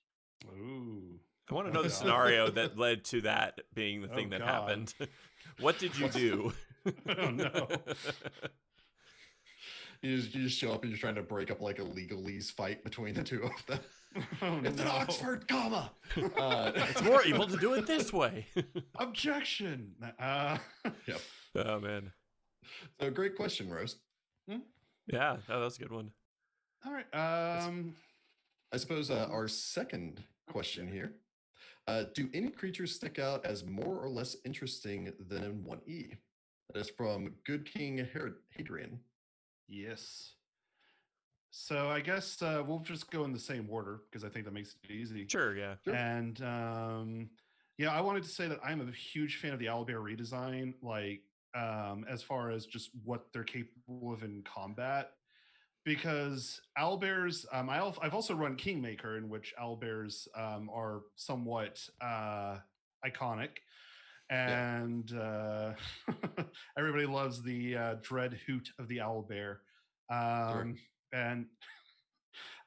Ooh. I want to know the scenario that led to that being the thing that happened. What did you do? I don't know. You just show up and you're trying to break up like a legalese fight between the two of them. Oh, It's an Oxford comma. It's more evil to do it this way. Objection. Yep. Oh man. So great question, Rose. Yeah, that was a good one. All right. I suppose our second question here. Do any creatures stick out as more or less interesting than in 1E? That is from Good King Hadrian. Yes. So I guess we'll just go in the same order because I think that makes it easy. Sure, yeah. Sure. And yeah, I wanted to say that I'm a huge fan of the owlbear redesign, like as far as just what they're capable of in combat. Because owlbears, I've also run Kingmaker, in which owlbears are somewhat iconic. And everybody loves the dread hoot of the owlbear. Sure. And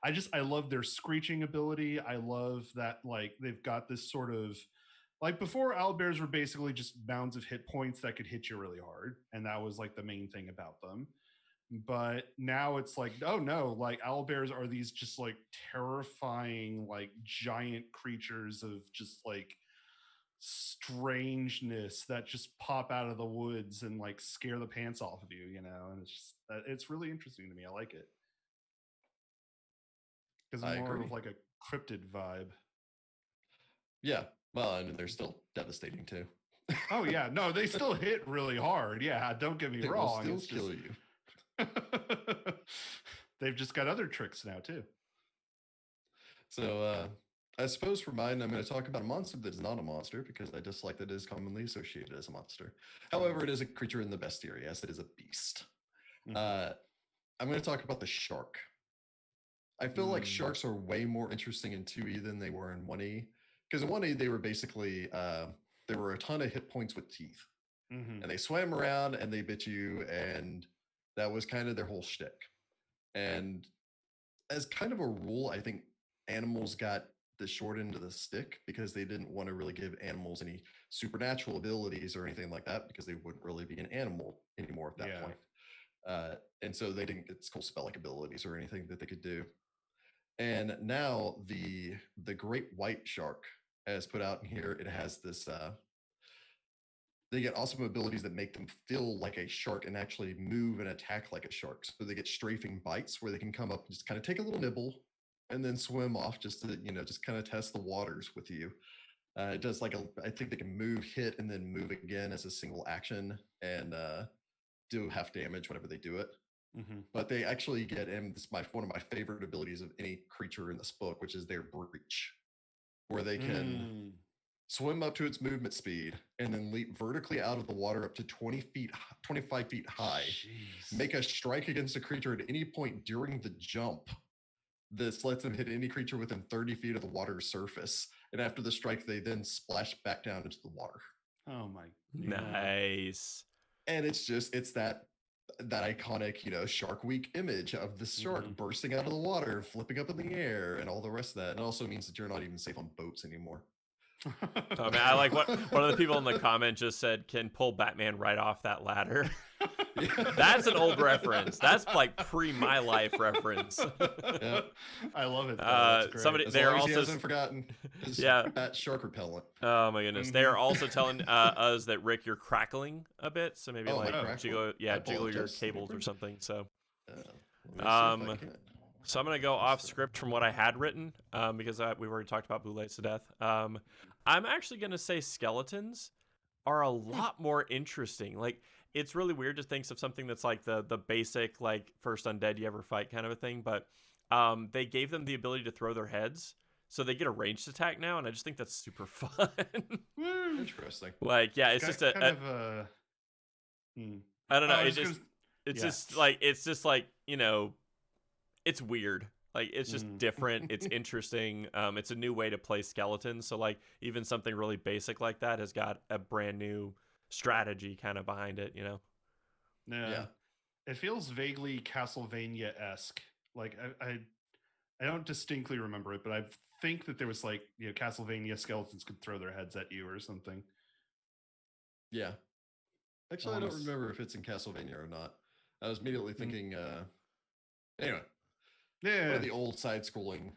I love their screeching ability. I love that like they've got this sort of like before owlbears were basically just mounds of hit points that could hit you really hard, and that was like the main thing about them. But now it's like, oh no, like owlbears are these just like terrifying like giant creatures of just like strangeness that just pop out of the woods and like scare the pants off of you, you know. And it's just it's really interesting to me. I like it because it's more of like a cryptid vibe. Yeah, well, and they're still devastating too. Oh yeah, no, they still hit really hard. Yeah, don't get me wrong. They will still kill you. They've just got other tricks now too. So I suppose for mine, I'm going to talk about a monster that is not a monster because I dislike that it is commonly associated as a monster. However, it is a creature in the bestiary, as it is a beast. I'm going to talk about the shark. I feel like sharks are way more interesting in 2E than they were in 1E. Because in 1E, they were basically, there were a ton of hit points with teeth. And they swam around and they bit you, and that was kind of their whole shtick. And as kind of a rule, I think animals got the short end of the stick because they didn't want to really give animals any supernatural abilities or anything like that because they wouldn't really be an animal anymore at that point. And so they didn't get cool spell-like abilities or anything that they could do. And now the great white shark has put out in here, it has this they get awesome abilities that make them feel like a shark and actually move and attack like a shark. So they get strafing bites where they can come up and just kind of take a little nibble and then swim off just to, just kind of test the waters with you. It does like I think they can move, hit, and then move again as a single action and do half damage whenever they do it. But they actually get, and this is one of my favorite abilities of any creature in this book, which is their breach, where they can swim up to its movement speed and then leap vertically out of the water up to 25 feet high. Jeez. Make a strike against a creature at any point during the jump. This lets them hit any creature within 30 feet of the water's surface. And after the strike, they then splash back down into the water. Oh my God. Nice. And it's that iconic, Shark Week image of the shark bursting out of the water, flipping up in the air, and all the rest of that. And it also means that you're not even safe on boats anymore. Oh man, I like what one of the people in the comment just said, can pull Batman right off that ladder. That's an old reference. That's like pre-my life reference. Yeah. I love it. Somebody they're also hasn't forgotten that shark repellent. Oh my goodness. They are also telling us that Rick, you're crackling a bit, so maybe jiggle your cables or something. So so I'm going to go off script from what I had written because we've already talked about blue lights to death. I'm actually going to say skeletons are a lot more interesting. Like, it's really weird to think of something that's like the basic, like, first undead you ever fight kind of a thing. But they gave them the ability to throw their heads. So they get a ranged attack now. And I just think that's super fun. Interesting. Like, yeah, it's just I don't know. It's just like, it's weird. Like, it's just different. It's interesting. It's a new way to play skeletons. So, like, even something really basic like that has got a brand new strategy kind of behind it, Yeah. It feels vaguely Castlevania-esque. Like, I don't distinctly remember it, but I think that there was, like, Castlevania skeletons could throw their heads at you or something. Yeah. Actually, I don't remember if it's in Castlevania or not. I was immediately thinking Anyway, Yeah. one of the old side-scrolling,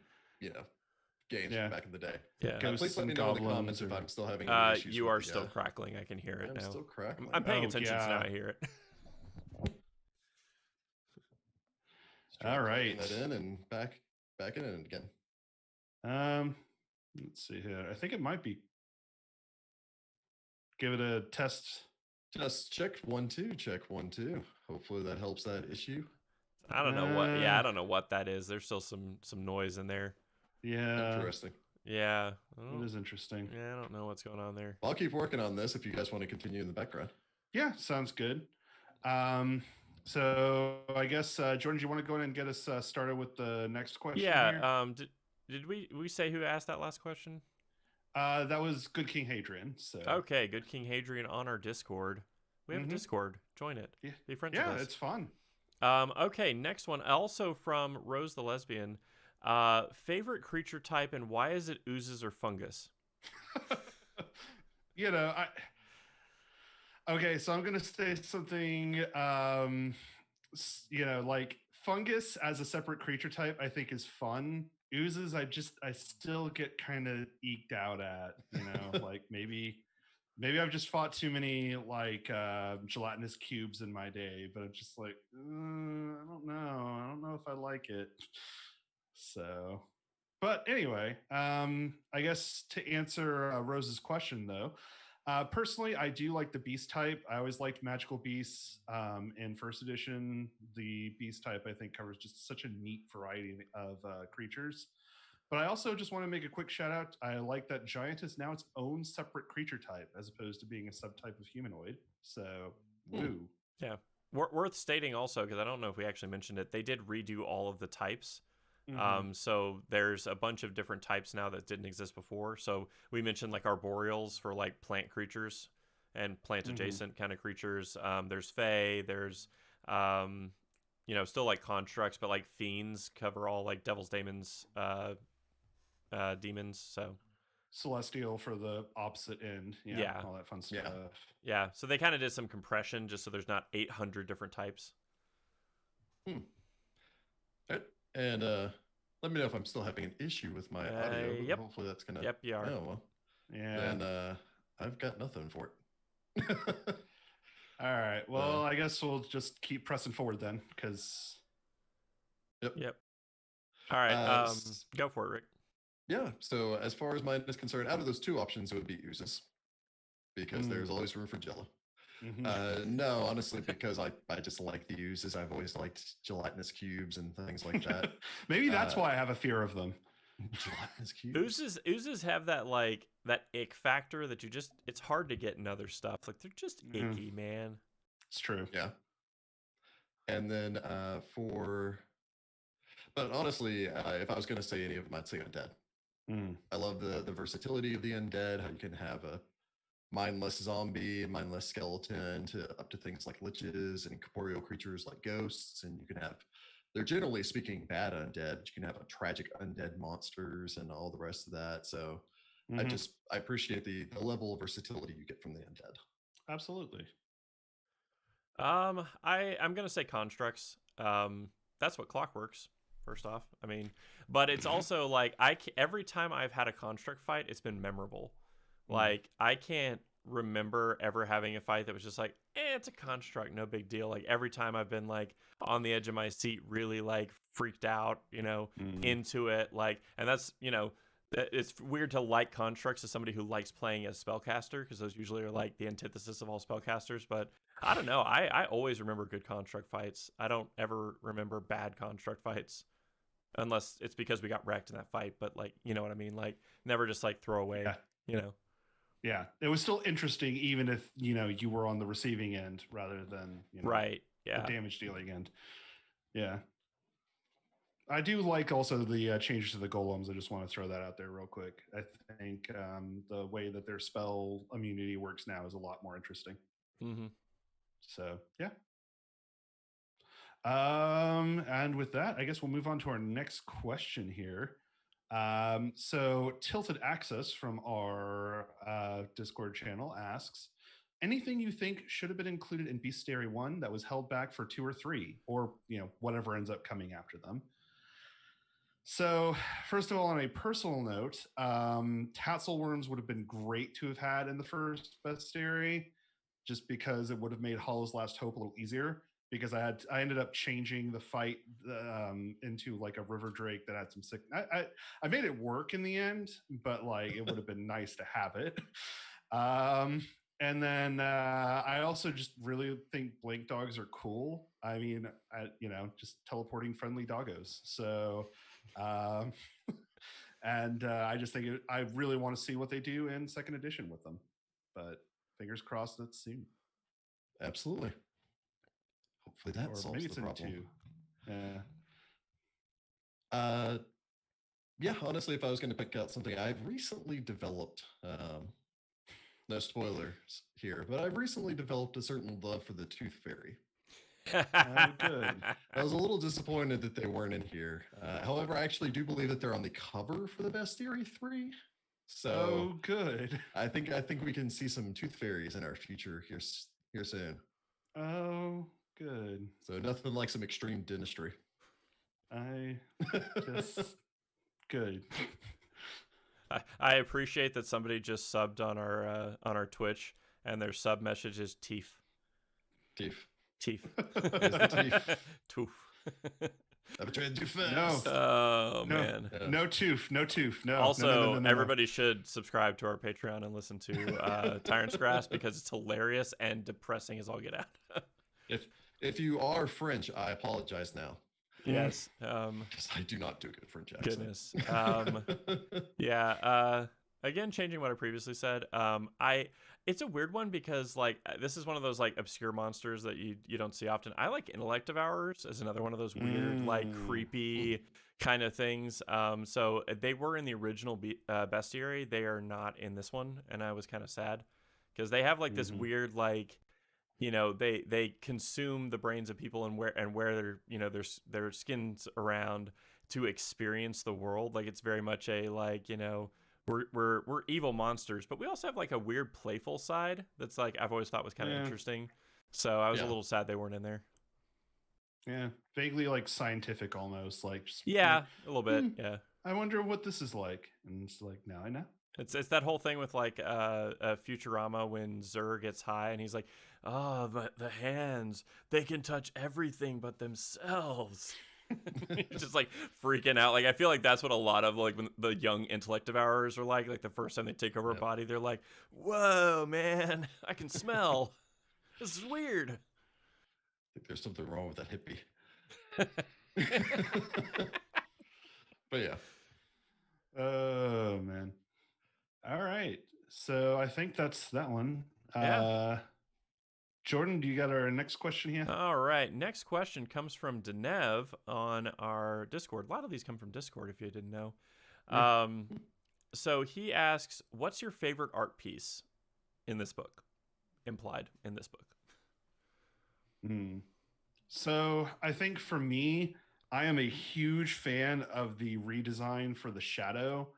games from back in the day. Yeah. Please let me know in the comments if I'm still having any issues. You are still crackling. I can hear it I'm now. still crackling. I'm paying attention, so now I hear it. All right. That in and back in it again. Let's see here. I think it might be. Give it a test. Just check 1 2. Check 1 2. Hopefully that helps that issue. I don't know what. Yeah, I don't know what that is. There's still some noise in there. Yeah. Interesting. Yeah. It is interesting. Yeah, I don't know what's going on there. I'll keep working on this if you guys want to continue in the background. Yeah, sounds good. So I guess Jordan, do you want to go ahead and get us started with the next question? Yeah. Did we say who asked that last question? That was Good King Hadrian. So okay, Good King Hadrian on our Discord. We have a Discord. Join it. Yeah. Be friends with us. Yeah, it's fun. Okay, next one. Also from Rose the Lesbian. Favorite creature type and why is it oozes or fungus? Okay, so I'm gonna say something. Like fungus as a separate creature type, I think is fun. Oozes, I still get kind of eked out at. Like maybe I've just fought too many like gelatinous cubes in my day, but I'm just like, I don't know if I like it. So, but anyway, I guess to answer Rose's question though, personally, I do like the beast type. I always liked magical beasts. In first edition, the beast type I think covers just such a neat variety of creatures. But I also just want to make a quick shout out. I like that giant is now its own separate creature type as opposed to being a subtype of humanoid. So, woo. Yeah. Worth stating also, because I don't know if we actually mentioned it, they did redo all of the types. So there's a bunch of different types now that didn't exist before. So we mentioned like arboreals for like plant creatures and plant adjacent kind of creatures. There's fae, there's still like constructs, but like fiends cover all like devils, demons, so celestial for the opposite end, all that fun stuff. Yeah, so they kind of did some compression just so there's not 800 different types. And let me know if I'm still having an issue with my audio. Yep. Hopefully that's gonna. Yep, you are. Oh, well. Yeah. Then I've got nothing for it. All right. Well, I guess we'll just keep pressing forward then, because. Yep. All right. Go for it, Rick. Yeah. So as far as mine is concerned, out of those two options, it would be oozes, because there's always room for Jello. No, honestly, because I just like the oozes. I've always liked gelatinous cubes and things like that. Maybe that's why I have a fear of them. Gelatinous cubes. Oozes have that like that ick factor that it's hard to get in other stuff. Like they're just icky, man. It's true. Yeah. And then but honestly, if I was going to say any of them, I'd say undead. I love the versatility of the undead. How you can have a mindless zombie and mindless skeleton up to things like liches and corporeal creatures like ghosts, and you can have, they're generally speaking bad undead, but you can have a tragic undead monsters and all the rest of that. So I appreciate the level of versatility you get from the undead. Absolutely. I'm gonna say constructs. That's what Clockworks. First off, I mean, but it's also like every time I've had a construct fight, it's been memorable. Like I can't remember ever having a fight that was just like, it's a construct, no big deal. Like every time I've been like on the edge of my seat, really like freaked out, into it. Like, and that's, it's weird to like constructs as somebody who likes playing as spellcaster, because those usually are like the antithesis of all spellcasters. But I don't know. I always remember good construct fights. I don't ever remember bad construct fights. Unless it's because we got wrecked in that fight, but like, you know what I mean? Like never just like throw away, Yeah, it was still interesting, even if you were on the receiving end rather than right. Yeah, the damage dealing end. Yeah, I do like also the changes to the golems. I just want to throw that out there real quick. I think the way that their spell immunity works now is a lot more interesting. So yeah. And with that, I guess we'll move on to our next question here. So Tilted Access from our Discord channel asks, anything you think should have been included in Bestiary 1 that was held back for 2 or 3, or whatever ends up coming after them. So, first of all, on a personal note, Tatzelworms would have been great to have had in the first Bestiary, just because it would have made Hollow's Last Hope a little easier. Because I ended up changing the fight into like a river drake that had some sick. I made it work in the end, but like it would have been nice to have it. And then I also just really think Blink Dogs are cool. I mean, just teleporting friendly doggos. So, and I just think I really want to see what they do in second edition with them. But fingers crossed that's soon. Absolutely. Hopefully that solves maybe the problem. Yeah. Yeah, honestly, if I was going to pick out something, I've recently developed, no spoilers here, but I've recently developed a certain love for the Tooth Fairy. Oh, good. I was a little disappointed that they weren't in here. However, I actually do believe that they're on the cover for the Bestiary 3. So, good. I think we can see some Tooth Fairies in our future here soon. Oh, good. So nothing like some extreme dentistry. I just good. I appreciate that somebody just subbed on our Twitch, and their sub message is teeth. Teeth. Teeth. Tooth. I've been trying to do fast. No. Oh man. Yeah. No tooth. No tooth. No. Also, no. Everybody should subscribe to our Patreon and listen to Tyrant's Grasp because it's hilarious and depressing as all get out. If you are French, I apologize now. Yes. Because I do not do a good French accent. Goodness. Yeah. Again, changing what I previously said. It's a weird one because like this is one of those like obscure monsters that you don't see often. I like Intellect Devourers as another one of those weird like creepy kind of things. So they were in the original Bestiary. They are not in this one, and I was kind of sad because they have like this weird like. They consume the brains of people and wear their skins around to experience the world. Like it's very much a like we're evil monsters, but we also have like a weird playful side that's like I've always thought was kind of interesting. So I was a little sad they weren't in there. Yeah, vaguely like scientific almost like. Just, a little bit. Yeah. I wonder what this is like, and it's like now I know. It's that whole thing with like Futurama when Zur gets high and he's like, oh, but the hands, they can touch everything but themselves. He's just like freaking out. Like I feel like that's what a lot of like when the young Intellect Devourers are like the first time they take over a body, they're like, whoa, man, I can smell. This is weird. I think there's something wrong with that hippie. But yeah. Oh man. All right. So I think that's that one. Jordan, do you got our next question here? All right. Next question comes from Denev on our Discord. A lot of these come from Discord, if you didn't know. So he asks, what's your favorite art piece in this book? Implied in this book. So I think for me, I am a huge fan of the redesign for the shadow.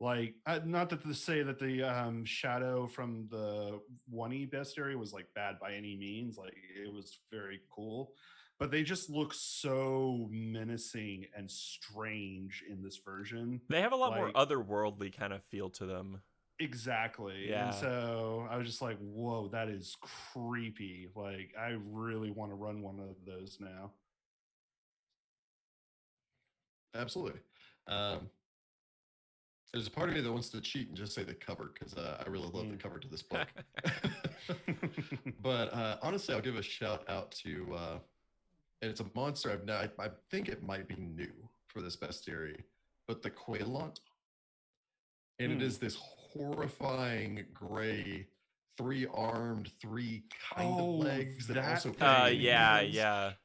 Like, not that to say that the shadow from the 1E Bestiary was like bad by any means. Like, it was very cool, but they just look so menacing and strange in this version. They have a lot more otherworldly kind of feel to them. Exactly. Yeah. And so I was just like, whoa, that is creepy. Like, I really want to run one of those now. Absolutely. There's a part of me that wants to cheat and just say the cover because I really love the cover to this book. But honestly, I'll give a shout out to, and it's a monster I think it might be new for this bestiary, but the Quailant. And it is this horrifying gray, 3-armed, 3 kind of legs that also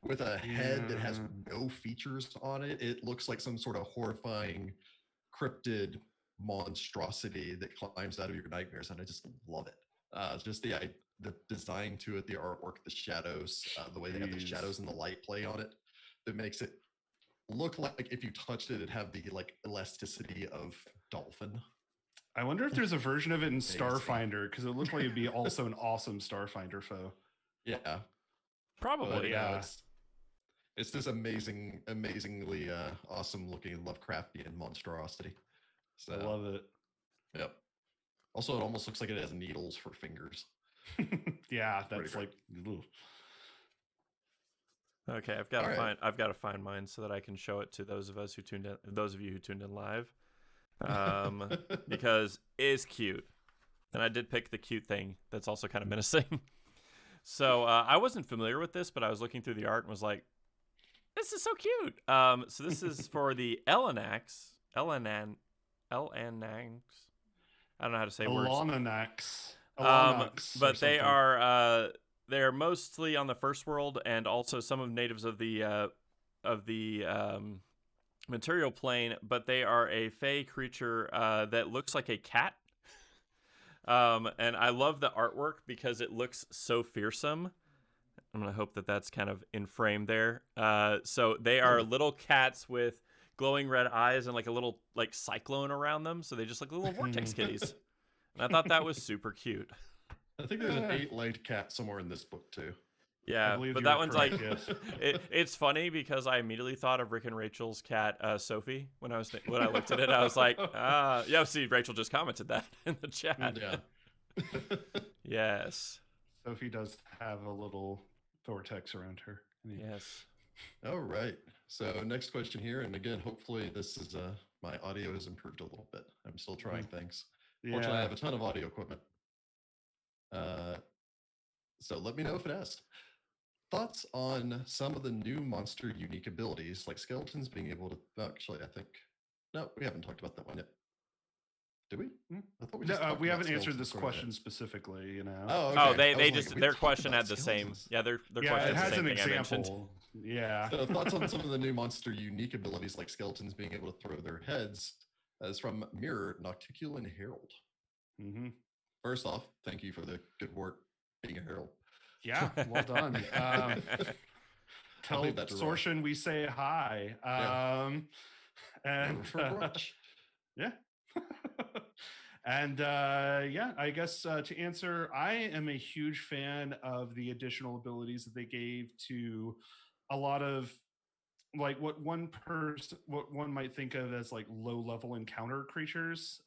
with a head that has no features on it. It looks like some sort of horrifying cryptid monstrosity that climbs out of your nightmares, and I just love it. Just the design to it, the artwork, the shadows, the way they have the shadows and the light play on it, that makes it look like if you touched it, it'd have the like elasticity of dolphin. I wonder if there's a version of it in Amazing. Starfinder, because it looked like it'd be also an awesome Starfinder foe. Yeah, Probably. but yeah. it's this amazingly awesome looking Lovecraftian monstrosity. So, I love it. Yep. Also, it almost looks like it has needles for fingers. Yeah, Pretty that's great. like. Ugh. Okay, I've got to All right. I've got to find mine so that I can show it to those of you who tuned in live, because it's cute, and I did pick the cute thing that's also kind of menacing. So I wasn't familiar with this, but I was looking through the art and was like, "This is so cute." So this is for the Elanax. I don't know how to say words. Elanax. But they're mostly on the first world, and also some of natives of the material plane. But they are a fey creature that looks like a cat. And I love the artwork because it looks so fearsome. I'm gonna hope that that's kind of in frame there. So they are little cats with glowing red eyes and like a little like cyclone around them. So they just look like little vortex kitties. And I thought that was super cute. I think there's an 8-legged cat somewhere in this book too. Yeah, believe but you that are one's correct, like, yes. it's funny because I immediately thought of Rick and Rachel's cat, Sophie, when I looked at it. I was like, yeah. See, Rachel just commented that in the chat. Yeah. Yes. Sophie does have a little vortex around her. Yes. All right. So next question here, and again, hopefully this is my audio has improved a little bit. I'm still trying things. Fortunately, I have a ton of audio equipment. So let me know if it has. Thoughts on some of the new monster unique abilities, like skeletons being able to. Actually, I think no, we haven't talked about that one yet. Did we? I thought we just talked we about haven't answered skeletons this quite a question bit. specifically. You know. Oh, okay. Oh, they I was just like, we their talked question about had the same. skeletons. Yeah, their Yeah, question it had has the same an thing I mentioned. example. Yeah. So thoughts on some of the new monster unique abilities, like skeletons being able to throw their heads, as from Mirror, Nocticule, and Herald. Mm-hmm. First off, thank you for the good work being a herald. Yeah, well done. Tell Sorshin we say hi. And for brunch. Yeah. And yeah, I guess to answer, I am a huge fan of the additional abilities that they gave to a lot of like what one might think of as like low level encounter creatures.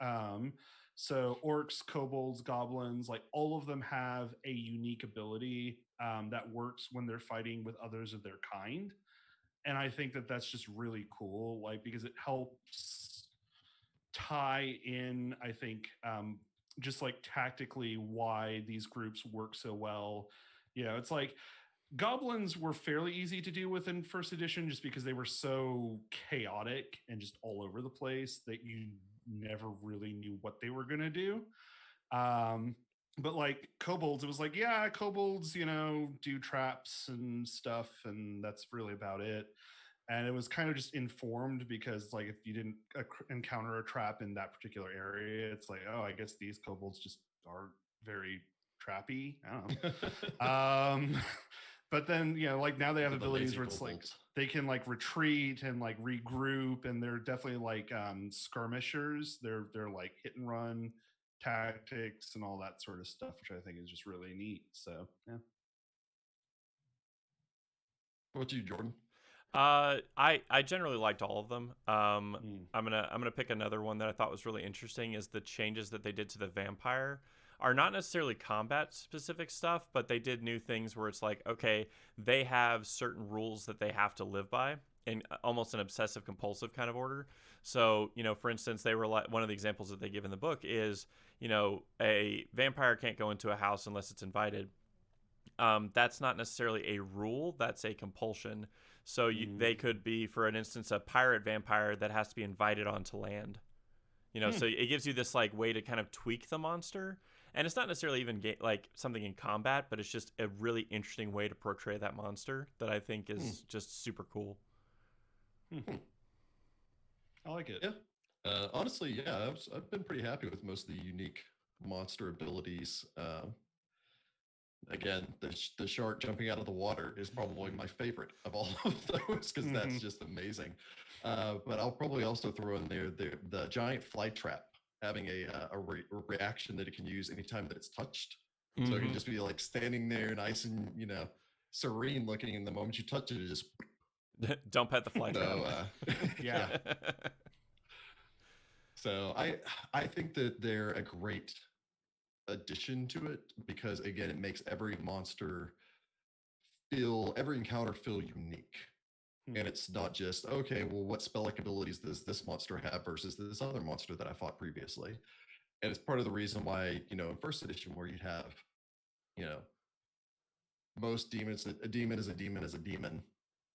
So orcs, kobolds, goblins, like all of them have a unique ability that works when they're fighting with others of their kind. And I think that that's just really cool, like because it helps tie in, I think, just like tactically why these groups work so well. You know, it's like goblins were fairly easy to deal with in first edition just because they were so chaotic and just all over the place that you never really knew what they were going to do. But like kobolds, it was like, yeah, kobolds, you know, do traps and stuff, and that's really about it. And it was kind of just informed because like if you didn't encounter a trap in that particular area, it's like, oh, I guess these kobolds just are very trappy. I don't know. But then, you know, like now they have abilities where it's like they can like retreat and like regroup, and they're definitely like skirmishers. They're like hit and run tactics and all that sort of stuff, which I think is just really neat. So yeah. What about you, Jordan? I generally liked all of them. I'm gonna pick another one that I thought was really interesting. Is the changes that they did to the vampire are not necessarily combat specific stuff, but they did new things where it's like, okay, they have certain rules that they have to live by in almost an obsessive compulsive kind of order. So, you know, for instance, they were like, one of the examples that they give in the book is, you know, a vampire can't go into a house unless it's invited. That's not necessarily a rule, that's a compulsion. So they could be, for an instance, a pirate vampire that has to be invited onto land. You know, so it gives you this like way to kind of tweak the monster. And it's not necessarily even like something in combat, but it's just a really interesting way to portray that monster that I think is just super cool. I like it. Yeah. Honestly, yeah, I've been pretty happy with most of the unique monster abilities. Again, the shark jumping out of the water is probably my favorite of all of those because that's just amazing. But I'll probably also throw in there the giant fly trap having a reaction that it can use anytime that it's touched. So it can just be like standing there, nice and serene looking. And the moment you touch it, it just don't pet the fly trap. Yeah. So I think that they're a great addition to it because again, it makes every encounter feel unique. And it's not just, okay, well, what spell-like abilities does this monster have versus this other monster that I fought previously? And it's part of the reason why, in first edition where you have, most demons, a demon is a demon is a demon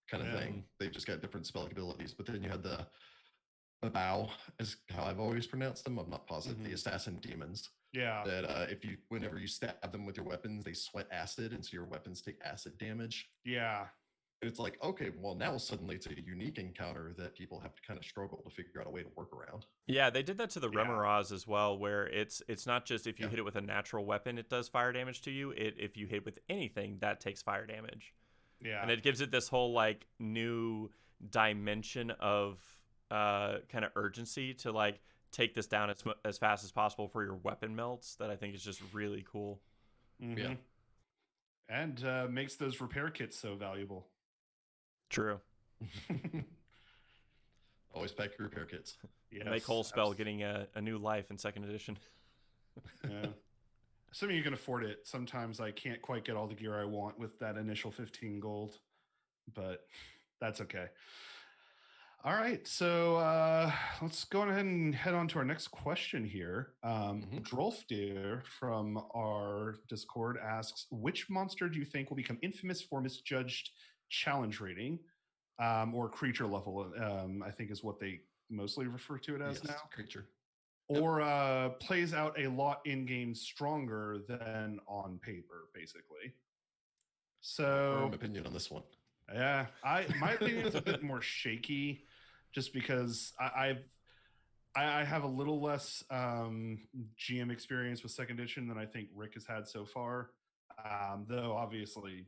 kind of thing. They've just got different spell-like abilities. But then you had the bow is how I've always pronounced them. I'm not positive. The assassin demons. Yeah. That whenever you stab them with your weapons, they sweat acid, and so your weapons take acid damage. Yeah. And it's like, okay, well, now suddenly it's a unique encounter that people have to kind of struggle to figure out a way to work around. Yeah, they did that to the Remoraz as well, where it's not just if you hit it with a natural weapon, it does fire damage to you. If you hit with anything, that takes fire damage. Yeah. And it gives it this whole like new dimension of kind of urgency to like take this down as fast as possible for your weapon melts that I think is just really cool. Yeah. And makes those repair kits so valuable. True. Always pack your repair kits. Yes, make whole spell getting a new life in second edition. Yeah. Assuming you can afford it. Sometimes I can't quite get all the gear I want with that initial 15 gold, but that's okay. All right, so let's go ahead and head on to our next question here. Drolfdir from our Discord asks, which monster do you think will become infamous for misjudged challenge rating or creature level, I think is what they mostly refer to it as now? Creature. Or plays out a lot in-game stronger than on paper, basically. So, firm opinion on this one. Yeah, my opinion is a bit more shaky, just because I have a little less GM experience with second edition than I think Rick has had so far. Though obviously,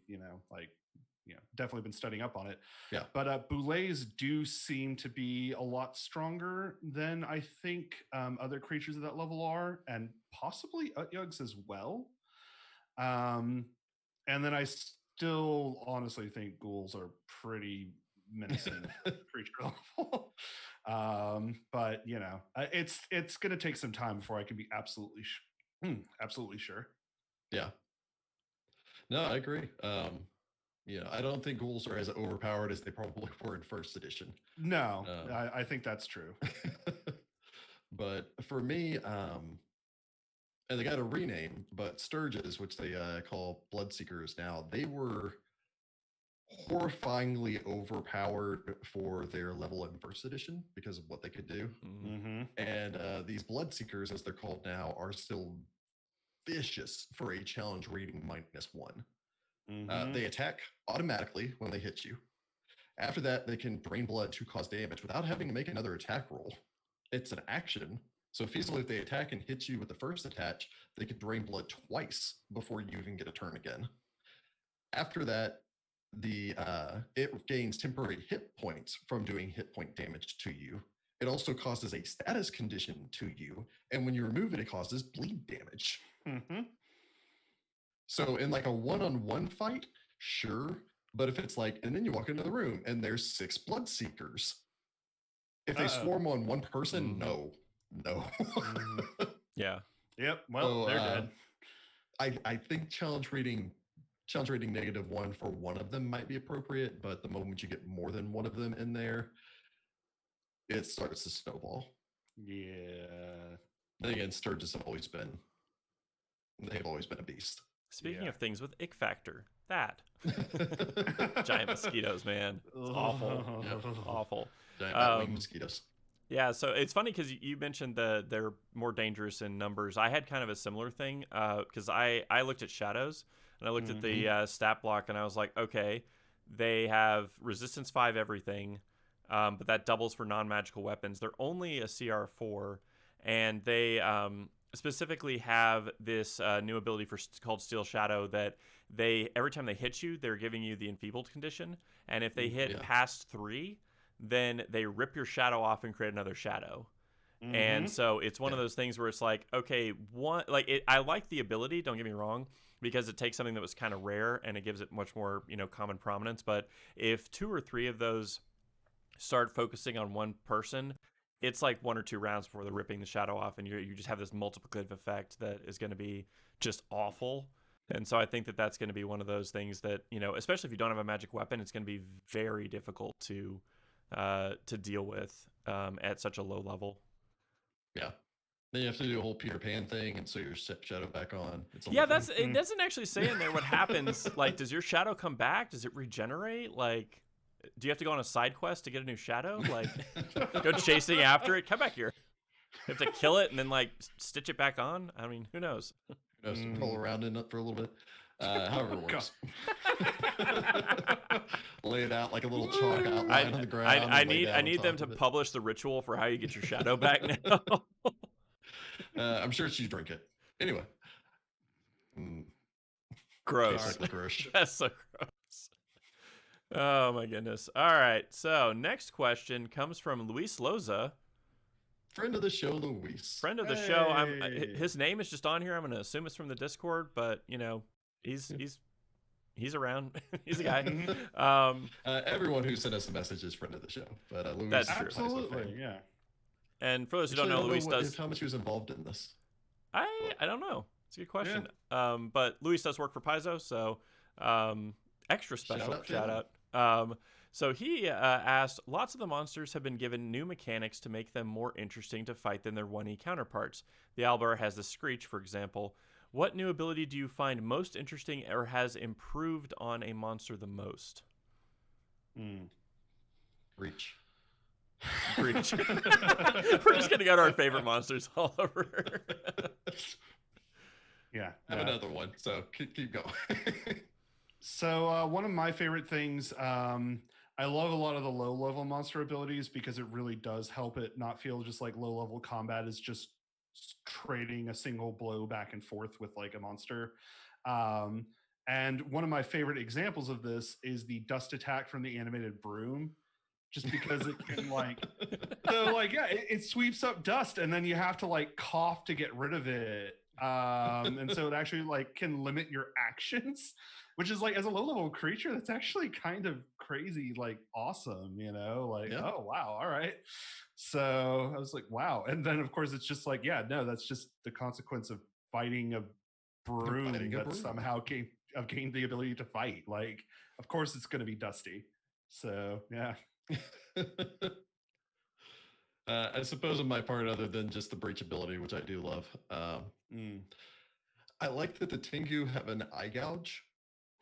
definitely been studying up on it. Yeah. But boulets do seem to be a lot stronger than I think other creatures at that level are, and possibly Utyugs as well. And then I still honestly think ghouls are pretty menacing creature level. But it's going to take some time before I can be absolutely sure. Yeah. No, I agree. I don't think ghouls are as overpowered as they probably were in first edition. No, I think that's true. But for me, and they got a rename, but Sturges, which they call Bloodseekers now, they were horrifyingly overpowered for their level in first edition because of what they could do. And these Bloodseekers, as they're called now, are still vicious for a challenge rating -1. They attack automatically when they hit you. After that, they can drain blood to cause damage without having to make another attack roll. It's an action. So feasibly, if they attack and hit you with the first attack, they could drain blood twice before you even get a turn again. After that, it gains temporary hit points from doing hit point damage to you. It also causes a status condition to you, and when you remove it, it causes bleed damage. So in like a one-on-one fight, sure, but if it's like, and then you walk into the room and there's 6 Bloodseekers. If they swarm on one person, no. Yeah. Yep. Well, they're dead. I think challenge rating -1 for one of them might be appropriate, but the moment you get more than one of them in there, it starts to snowball. Yeah. Then again, Sturges they've always been a beast. Speaking of things with ick factor, that giant mosquitoes, man, it's awful. Awful. Giant winged mosquitoes. Yeah, so it's funny because you mentioned they're more dangerous in numbers. I had kind of a similar thing because I looked at shadows and I looked at the stat block and I was like, okay, they have resistance 5 everything, but that doubles for non-magical weapons. They're only a CR 4, and they specifically have this new ability called Steel Shadow that every time they hit you, they're giving you the enfeebled condition, and if they hit past 3, then they rip your shadow off and create another shadow. And so it's one of those things where it's like, okay, I like the ability, don't get me wrong, because it takes something that was kind of rare and it gives it much more, common prominence. But if 2 or 3 of those start focusing on one person, it's like 1 or 2 rounds before they're ripping the shadow off, and you just have this multiplicative effect that is going to be just awful. And so I think that that's going to be one of those things that, especially if you don't have a magic weapon, it's going to be very difficult to deal with at such a low level. Yeah. Then you have to do a whole Peter Pan thing and sew your shadow back on. It doesn't actually say in there what happens. Like, does your shadow come back? Does it regenerate? Like, do you have to go on a side quest to get a new shadow? Like, go chasing after it? Come back here. You have to kill it and then, like, stitch it back on? I mean, who knows? Who knows? Roll around in it for a little bit. However it works. Lay it out like a little chalk outline on the ground. I need them to publish the ritual for how you get your shadow back now. I'm sure she'd drink it. Anyway. Gross. That's so gross. Oh my goodness. All right. So next question comes from Luis Loza. Friend of the show, Luis. Friend of the show. His name is just on here. I'm going to assume it's from the Discord, but he's around. He's a guy. Everyone who sent us a message is friend of the show. But Luis, that's true. Absolutely, yeah. And for those who don't know, Luis does. How much he was involved in this? I don't know. It's a good question. Yeah. But Luis does work for Paizo, so extra special shout out. So he asked, lots of the monsters have been given new mechanics to make them more interesting to fight than their 1E counterparts. The Owlbear has the Screech, for example. What new ability do you find most interesting or has improved on a monster the most? Reach. We're just going to go to our favorite monsters all over. Yeah. I have another one, so keep going. So one of my favorite things, I love a lot of the low-level monster abilities because it really does help it not feel just like low-level combat is just trading a single blow back and forth with like a monster. And one of my favorite examples of this is the dust attack from the animated broom. Just because it can it sweeps up dust and then you have to like cough to get rid of it. And so it actually like can limit your actions, which is like as a low level creature, that's actually kind of crazy, like awesome, oh wow, all right. So I was like, wow. And then of course it's just like, that's just the consequence of fighting a broom that somehow gained the ability to fight. Like, of course it's gonna be dusty. So yeah. I suppose on my part, other than just the breach ability, which I do love, I like that the Tengu have an eye gouge.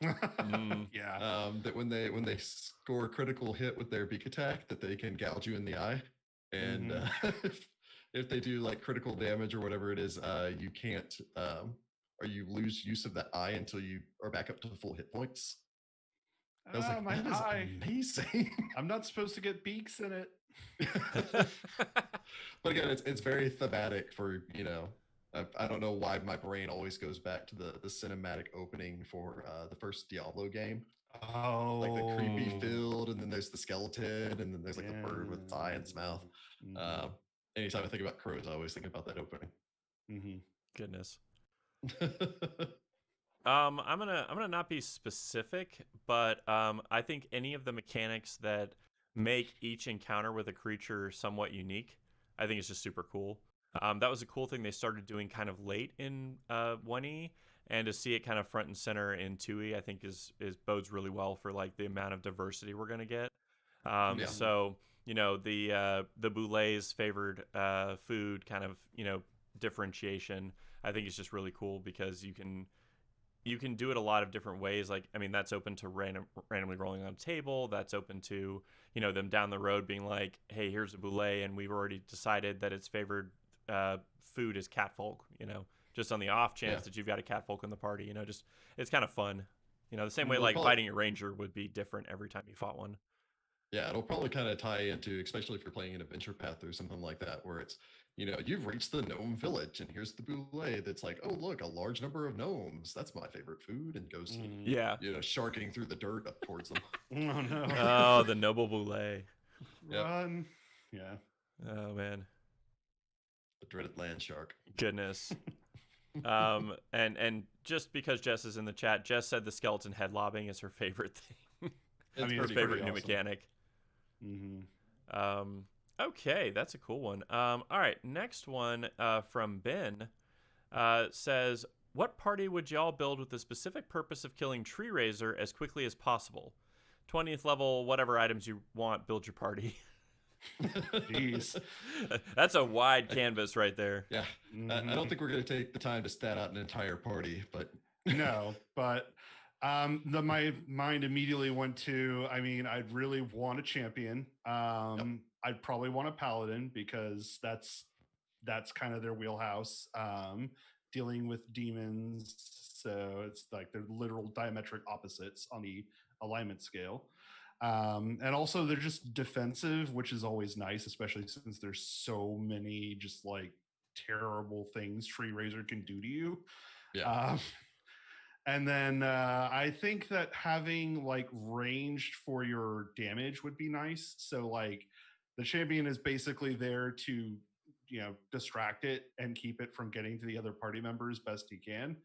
Yeah. That when they score a critical hit with their beak attack, that they can gouge you in the eye, and if they do like critical damage or whatever it is, you can't or you lose use of that eye until you are back up to full hit points. I was like, my that eye. Is amazing. I'm not supposed to get beaks in it. But again, it's very thematic for, I don't know why my brain always goes back to the cinematic opening for the first Diablo game. Oh. Like the creepy field, and then there's the skeleton, and then there's like the bird with its eye in its mouth. Anytime I think about crows, I always think about that opening. Goodness. I'm gonna not be specific, but I think any of the mechanics that make each encounter with a creature somewhat unique, I think it's just super cool. That was a cool thing they started doing kind of late in 1E, and to see it kind of front and center in 2E, I think is bodes really well for like the amount of diversity we're gonna get. So the Boulet's favored food kind of differentiation, I think is just really cool because you can do it a lot of different ways. Like, I mean, that's open to randomly rolling on a table. That's open to, them down the road being like, hey, here's a boulet, and we've already decided that its favored food is catfolk, just on the off chance that you've got a catfolk in the party, just, it's kind of fun. The same way like fighting a ranger would be different every time you fought one. Yeah, it'll probably kind of tie into, especially if you're playing an adventure path or something like that, where it's, you've reached the gnome village and here's the boulet that's like, oh, look, a large number of gnomes. That's my favorite food. And goes, sharking through the dirt up towards them. Oh, no. Oh, the noble boulet. Run. Yeah. Oh, man. dreaded land shark. Goodness. And just because Jess is in the chat, Jess said the skeleton head lobbing is her favorite thing. Her favorite new mechanic. Mm-hmm. Okay, that's a cool one. All right, next one from Ben says, what party would y'all build with the specific purpose of killing Tree Razor as quickly as possible? 20th level, whatever items you want, build your party. Jeez. That's a wide canvas right there. Yeah. I don't think we're going to take the time to stat out an entire party, but no, but my mind immediately went to, I mean, I'd really want a champion. I'd probably want a paladin because that's kind of their wheelhouse, dealing with demons. So it's like they're literal diametric opposites on the alignment scale. And also they're just defensive, which is always nice, especially since there's so many just like terrible things Tree Razor can do to you. yeah. And then I think that having like ranged for your damage would be nice. So like the champion is basically there to, distract it and keep it from getting to the other party members best he can.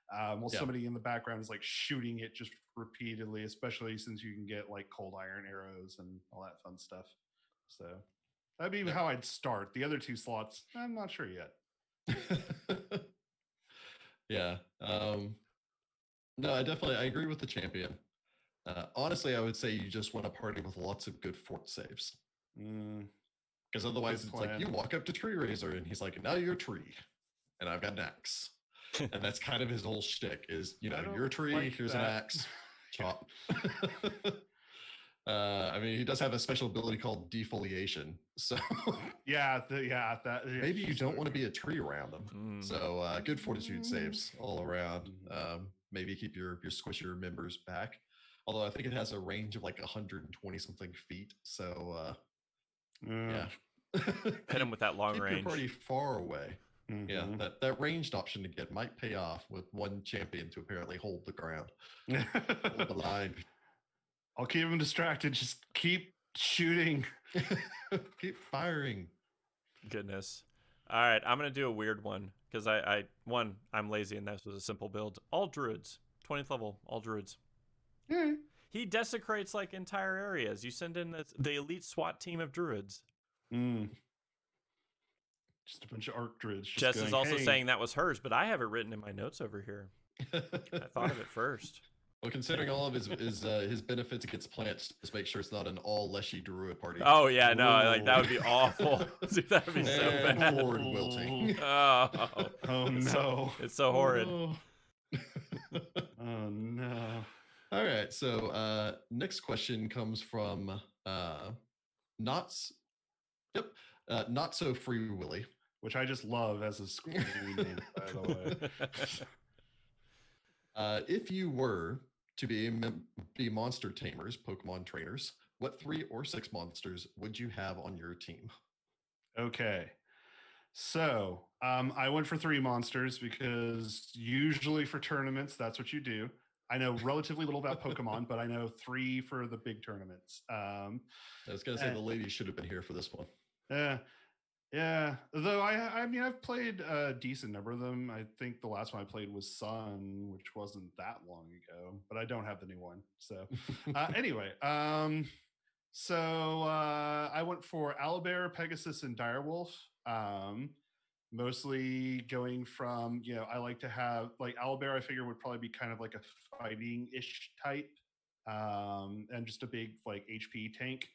While somebody in the background is like shooting it just repeatedly, especially since you can get like cold iron arrows and all that fun stuff. So that'd be how I'd start. The other two slots, I'm not sure yet. Yeah. No, I agree with the champion. Honestly, I would say you just want a party with lots of good fort saves. Because otherwise it's like you walk up to Tree Razor and he's like, now you're a tree and I've got an axe. And that's kind of his whole shtick is, you're a tree, like here's an axe, chop. I mean, he does have a special ability called defoliation. So maybe you don't want to be a tree around them. So good fortitude saves all around. Maybe keep your squishier members back. Although I think it has a range of like 120 something feet. So yeah. Hit him with that long keep range. Keep your party far away. Yeah, that ranged option to get might pay off with one champion to apparently hold the ground. Hold the line. I'll keep him distracted. Just keep shooting. Keep firing. Goodness. All right, I'm going to do a weird one because I'm lazy and this was a simple build. All druids. 20th level, all druids. He desecrates like entire areas. You send in the elite SWAT team of druids. Just a bunch of arc druids. Jess is also saying that was hers, but I have it written in my notes over here. I thought of it first. Well, considering all of his benefits against plants, just make sure it's not an all leshy druid party. Oh yeah, no, like that would be awful. Dude, that would be so bad. Horde wilting. Oh no, it's so horrid. Oh no. All right, so next question comes from not so free Willy, which I just love as a school name, by the way. If you were to be monster tamers, Pokemon trainers, what 3 or 6 monsters would you have on your team? Okay. So I went for 3 monsters because usually for tournaments, that's what you do. I know relatively little about Pokemon, but I know 3 for the big tournaments. I was going to say the ladies should have been here for this one. Yeah. Though I mean, I've played a decent number of them. I think the last one I played was Sun, which wasn't that long ago, but I don't have the new one. So anyway, so I went for Owlbear, Pegasus, and Direwolf. Mostly going from, I like to have like Owlbear, I figure would probably be kind of like a fighting-ish type, and just a big like HP tank.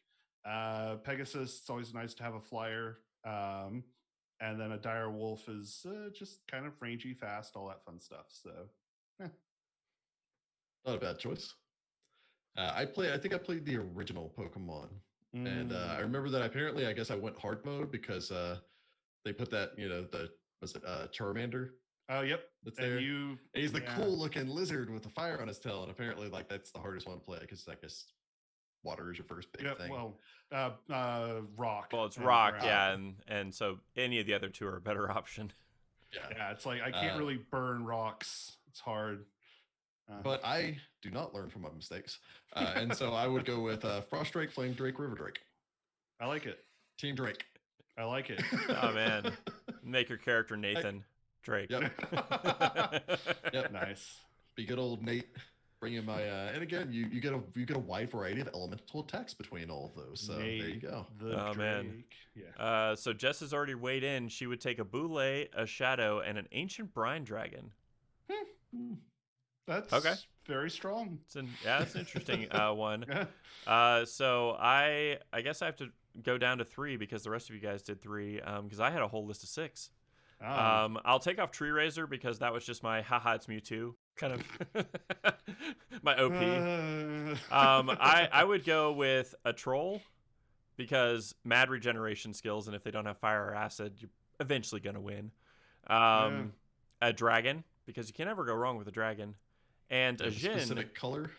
Pegasus, it's always nice to have a flyer. And then a dire wolf is just kind of rangy, fast, all that fun stuff. So, not a bad choice. I think I played the original Pokemon, and I remember that apparently I guess I went hard mode because they put that Charmander. Oh, yep. That's there. And he's the cool looking lizard with the fire on his tail, and apparently like that's the hardest one to play because I guess water is your first big thing. Well, rock. Well, it's rock, and so any of the other 2 are a better option. Yeah, it's like I can't really burn rocks. It's hard. But I do not learn from my mistakes, and so I would go with Frost Drake, Flame Drake, River Drake. I like it. Team Drake. I like it. Oh man, Make your character Nathan Drake. Yep. Yep. Nice. Be good old Nate. Bring in my and again, you get a wide variety of elemental attacks between all of those. So Nate, there you go. The Drake. Man. Yeah. So Jess has already weighed in. She would take a Boule, a Shadow, and an Ancient Brine Dragon. That's okay. Very strong. That's an interesting one. So I guess I have to go down to 3 because the rest of you guys did 3. Because I had a whole list of 6. I'll take off Tree Razor because that was just my haha it's Mewtwo kind of my OP. I would go with a Troll because mad regeneration skills, and if they don't have fire or acid, you're eventually gonna win. A Dragon because you can never go wrong with a dragon, and a Jin. Specific color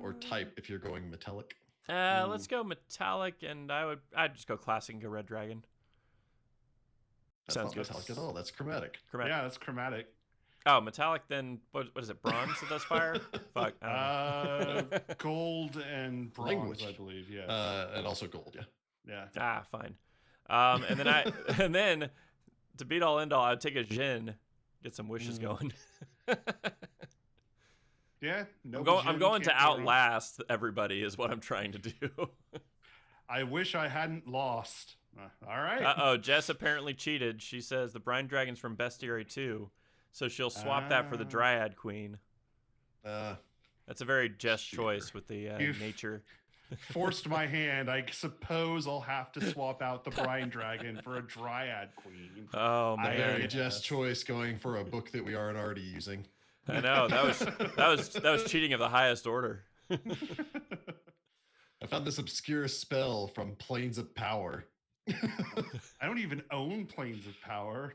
or type if you're going metallic. Let's go metallic, and I'd just go classic and go red dragon. That's Sounds not good. metallic at all. That's chromatic. Yeah, that's chromatic. Oh, metallic. Then what is it? Bronze that does fire? Fuck. I don't know. Gold and bronze, Language. I believe. Yeah. And also gold. Yeah. Yeah. Fine. And then to beat all end all, I'd take a Jin, get some wishes going. Yeah. No. I'm going to outlast everybody is what I'm trying to do. I wish I hadn't lost. All right. Uh-oh, Jess apparently cheated. She says the Brine Dragon's from Bestiary 2, so she'll swap that for the Dryad Queen. That's a very Jess choice with the nature. Forced my hand. I suppose I'll have to swap out the Brine Dragon for a Dryad Queen. Oh man, very Jess choice going for a book that we aren't already using. I know that was cheating of the highest order. I found this obscure spell from Planes of Power. I don't even own Planes of Power.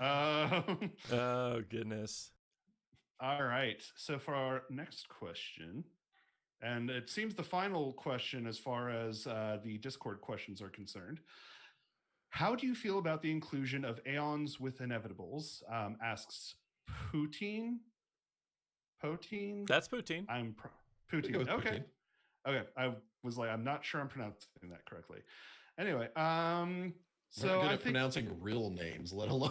Oh goodness. All right. So for our next question, and it seems the final question as far as the Discord questions are concerned. How do you feel about the inclusion of Aeons with Inevitables? Asks Poutine. Poutine? That's Poutine. Poutine. Okay. Poutine. Okay. I was like, I'm not sure I'm pronouncing that correctly. Anyway, so I'm good at pronouncing real names, let alone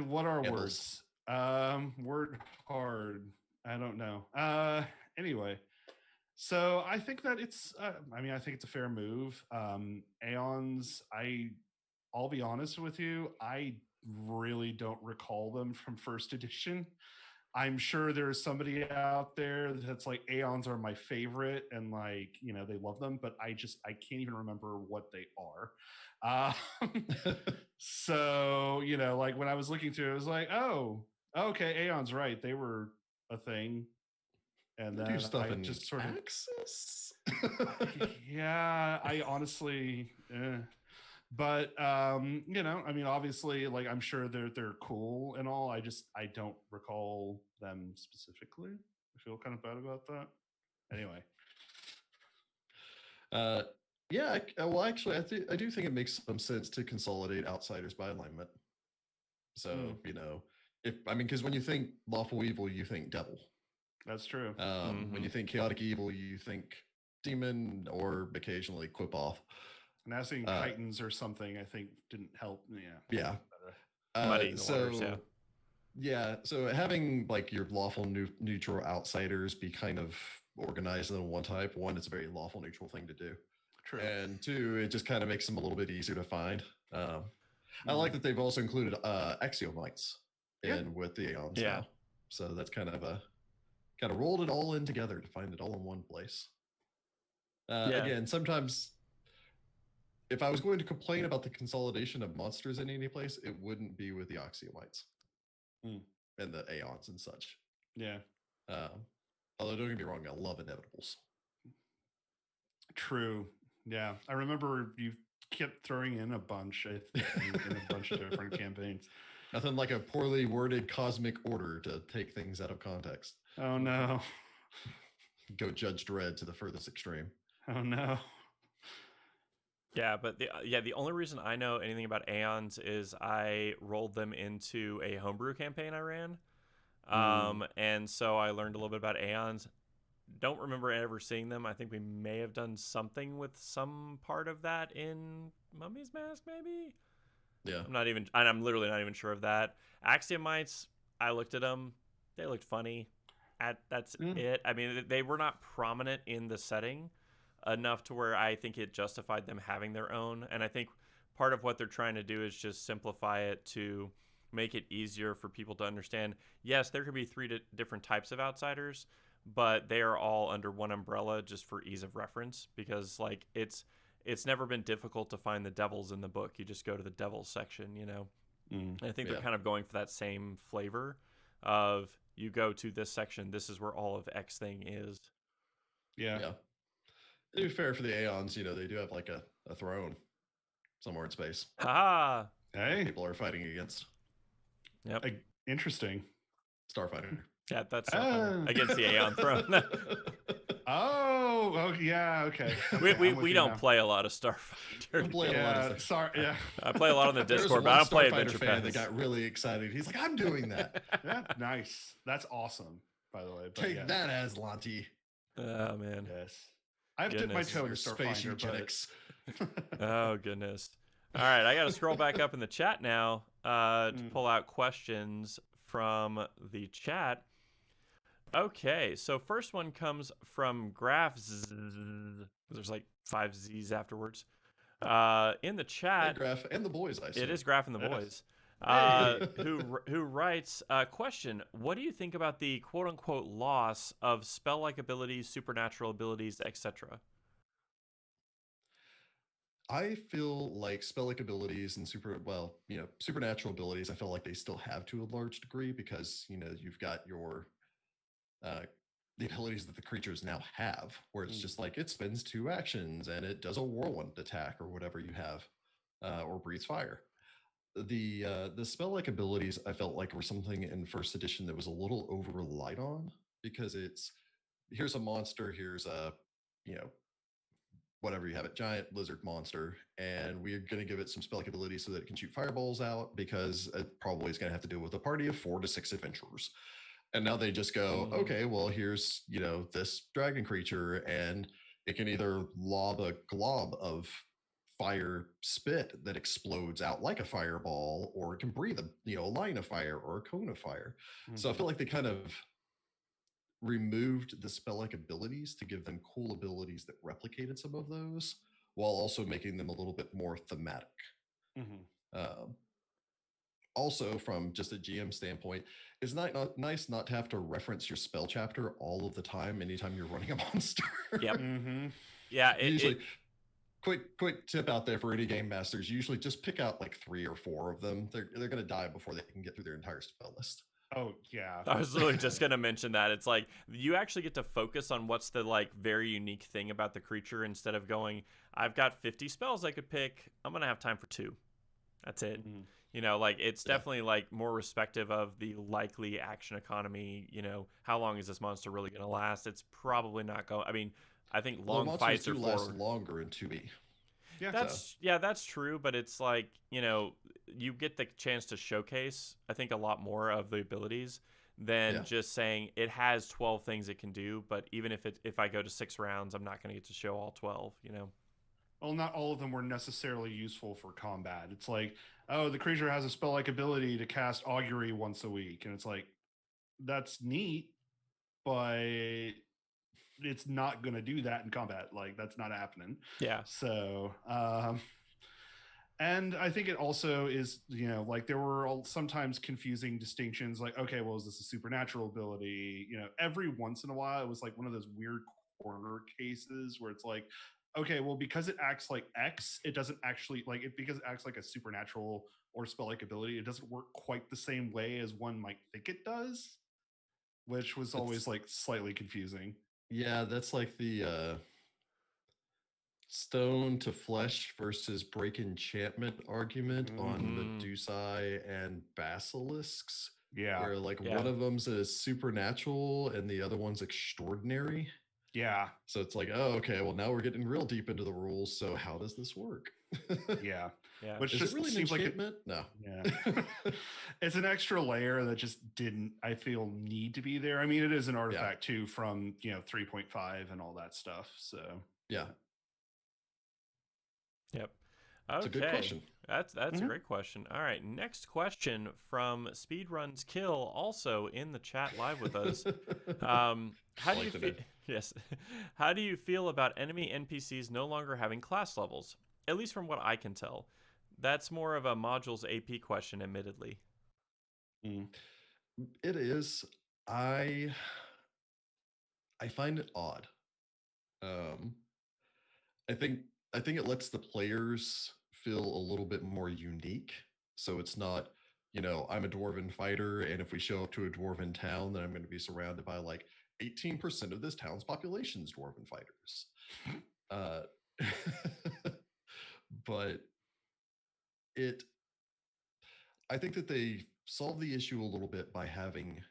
what are Handles. words? Word hard. I don't know. Anyway, so I think that it's. I think it's a fair move. Aeons. I'll be honest with you. I really don't recall them from first edition. I'm sure there's somebody out there that's like Aeons are my favorite and they love them, but I can't even remember what they are. So, when I was looking through it, I was like, oh, okay, Aeons, right. They were a thing. And then do stuff in just sort of Axis. yeah, I honestly but obviously I'm sure they're cool and all. I don't recall them specifically. I feel kind of bad about that. Anyway. Yeah, well actually I do think it makes some sense to consolidate outsiders by alignment. So, because when you think lawful evil, you think devil. That's true. When you think chaotic evil, you think demon or occasionally quip off. And asking Titans or something, I think, didn't help. Yeah. Muddy the waters, yeah. Yeah, so having your lawful neutral outsiders be kind of organized in one type. One, it's a very lawful neutral thing to do. True. And two, it just kind of makes them a little bit easier to find. I like that they've also included axiomites in with the Aeons now. So that's kind of rolled it all in together to find it all in one place. Again, sometimes if I was going to complain about the consolidation of monsters in any place, it wouldn't be with the axiomites and the Aeons and such. Yeah. Although don't get me wrong, I love inevitables. True. Yeah. I remember you kept throwing in a bunch, I think, in a bunch of different campaigns. Nothing like a poorly worded cosmic order to take things out of context. Oh no. Go Judge Dredd to the furthest extreme. Oh no. Yeah, but the only reason I know anything about Aeons is I rolled them into a homebrew campaign I ran. And so I learned a little bit about Aeons. don't remember ever seeing them. I think we may have done something with some part of that in Mummy's Mask, maybe. Yeah. I'm literally not even sure of that. Axiomites, I looked at them. They looked funny. That's it. I mean, they were not prominent in the setting enough to where I think it justified them having their own. And I think part of what they're trying to do is just simplify it to make it easier for people to understand. Yes, there could be three different types of outsiders, but they are all under one umbrella just for ease of reference, because like it's never been difficult to find the devils in the book. You just go to the devils section, you know. And I think they're kind of going for that same flavor of you go to this section, this is where all of X thing is. Yeah. To be fair for the Aeons, you know, they do have like a throne somewhere in space. Ah, hey, people are fighting against. Yep. Interesting. Starfighter. Yeah, that's Starfighter against the Aeon throne. Oh, yeah, okay. We don't play a lot of Starfighter. I play a lot on the Discord, but I don't play Adventure fan that got really excited. He's like, I'm doing that. Yeah, nice. That's awesome, by the way. But Take that, Aslanti. Oh, man. Yes. I've dipped my toe into space Starfighter, eugenics. Oh, goodness. All right, I got to scroll back up in the chat now to pull out questions from the chat. Okay, so first one comes from Graph. There's like 5 Z's afterwards. In the chat, hey, Graph and the boys. I see it is Graph and the boys. Who writes question: what do you think about the quote unquote loss of spell-like abilities, supernatural abilities, etc.? I feel like spell-like abilities and supernatural abilities, I feel like they still have to a large degree, because, you know, you've got your the abilities that the creatures now have, where it's just like it spends 2 actions and it does a whirlwind attack or whatever you have, or breathes fire. The spell-like abilities I felt like were something in first edition that was a little over relied on, because here's a monster, here's a, you know, whatever you have it, giant lizard monster, and we're going to give it some spell-like abilities so that it can shoot fireballs out, because it probably is going to have to deal with a party of 4 to 6 adventurers. And now they just go, okay, well, here's, you know, this dragon creature, and it can either lob a glob of fire spit that explodes out like a fireball, or it can breathe a line of fire or a cone of fire. So I feel like they kind of removed the spell-like abilities to give them cool abilities that replicated some of those, while also making them a little bit more thematic. Also, from just a GM standpoint, it's not nice not to have to reference your spell chapter all of the time anytime you're running a monster. Yep. Yeah. Quick tip out there for any game masters: usually just pick out like 3 or 4 of them. They're going to die before they can get through their entire spell list. Oh, yeah. I was literally just going to mention that. It's like you actually get to focus on what's the like very unique thing about the creature, instead of going, I've got 50 spells I could pick, I'm going to have time for 2. That's it. You know, like it's definitely like more respective of the likely action economy. You know, how long is this monster really going to last? It's probably not going. I mean, I think long fights are last longer in 2E. Yeah, that's true. But it's like, you know, you get the chance to showcase, I think, a lot more of the abilities than just saying it has 12 things it can do. But even if I go to 6 rounds, I'm not going to get to show all 12. You know. Well, not all of them were necessarily useful for combat. It's like, oh, the creature has a spell-like ability to cast augury once a week. And it's like, that's neat, but it's not going to do that in combat. Like, that's not happening. Yeah. So, and I think it also is, you know, like there were sometimes confusing distinctions. Like, okay, well, is this a supernatural ability? You know, every once in a while, it was like one of those weird corner cases where it's like, okay, well, because it acts like X, it doesn't actually because it acts like a supernatural or spell-like ability, it doesn't work quite the same way as one might think it does, which was always like slightly confusing. Yeah, that's like the stone to flesh versus break enchantment argument on Medusae and basilisks. Yeah. Where like one of them's a supernatural and the other one's extraordinary. Yeah. So it's like, oh, okay, well, now we're getting real deep into the rules. So how does this work? Yeah. Yeah. Which Is just it really an seems like enchantment? No. Yeah. It's an extra layer that just didn't, I feel, need to be there. I mean, it is an artifact too from, 3.5 and all that stuff. So Yeah. Yep. It's a good Okay. question. That's a great question. All right, next question from Speedruns Kill, also in the chat live with us. How do you feel? Yes. How do you feel about enemy NPCs no longer having class levels? At least from what I can tell. That's more of a modules AP question, admittedly. It is. I find it odd. I think it lets the players feel a little bit more unique. So it's not, I'm a dwarven fighter, and if we show up to a dwarven town, then I'm going to be surrounded by like 18% of this town's population is dwarven fighters. Uh, but I think that they solve the issue a little bit by having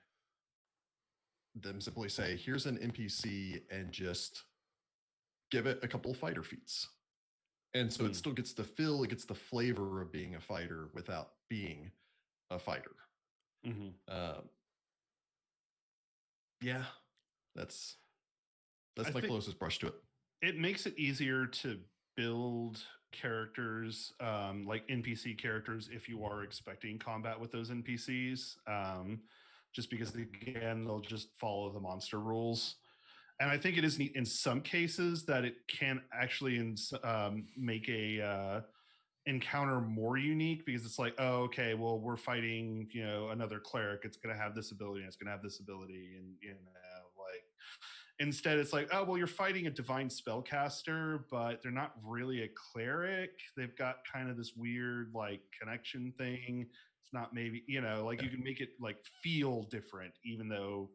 them simply say, here's an NPC, and just give it a couple of fighter feats. And so it still gets the feel, it gets the flavor of being a fighter without being a fighter. Yeah, that's my closest brush to it. It makes it easier to build characters, like NPC characters, if you are expecting combat with those NPCs. Just because, again, they'll just follow the monster rules. And I think it is neat in some cases that it can actually make a encounter more unique, because it's like, oh, okay, well, we're fighting, another cleric. It's going to have this ability, and it's going to have this ability, and like, instead it's like, oh, well, you're fighting a divine spellcaster, but they're not really a cleric. They've got kind of this weird like connection thing. It's not, maybe, like, you can make it like feel different, even though,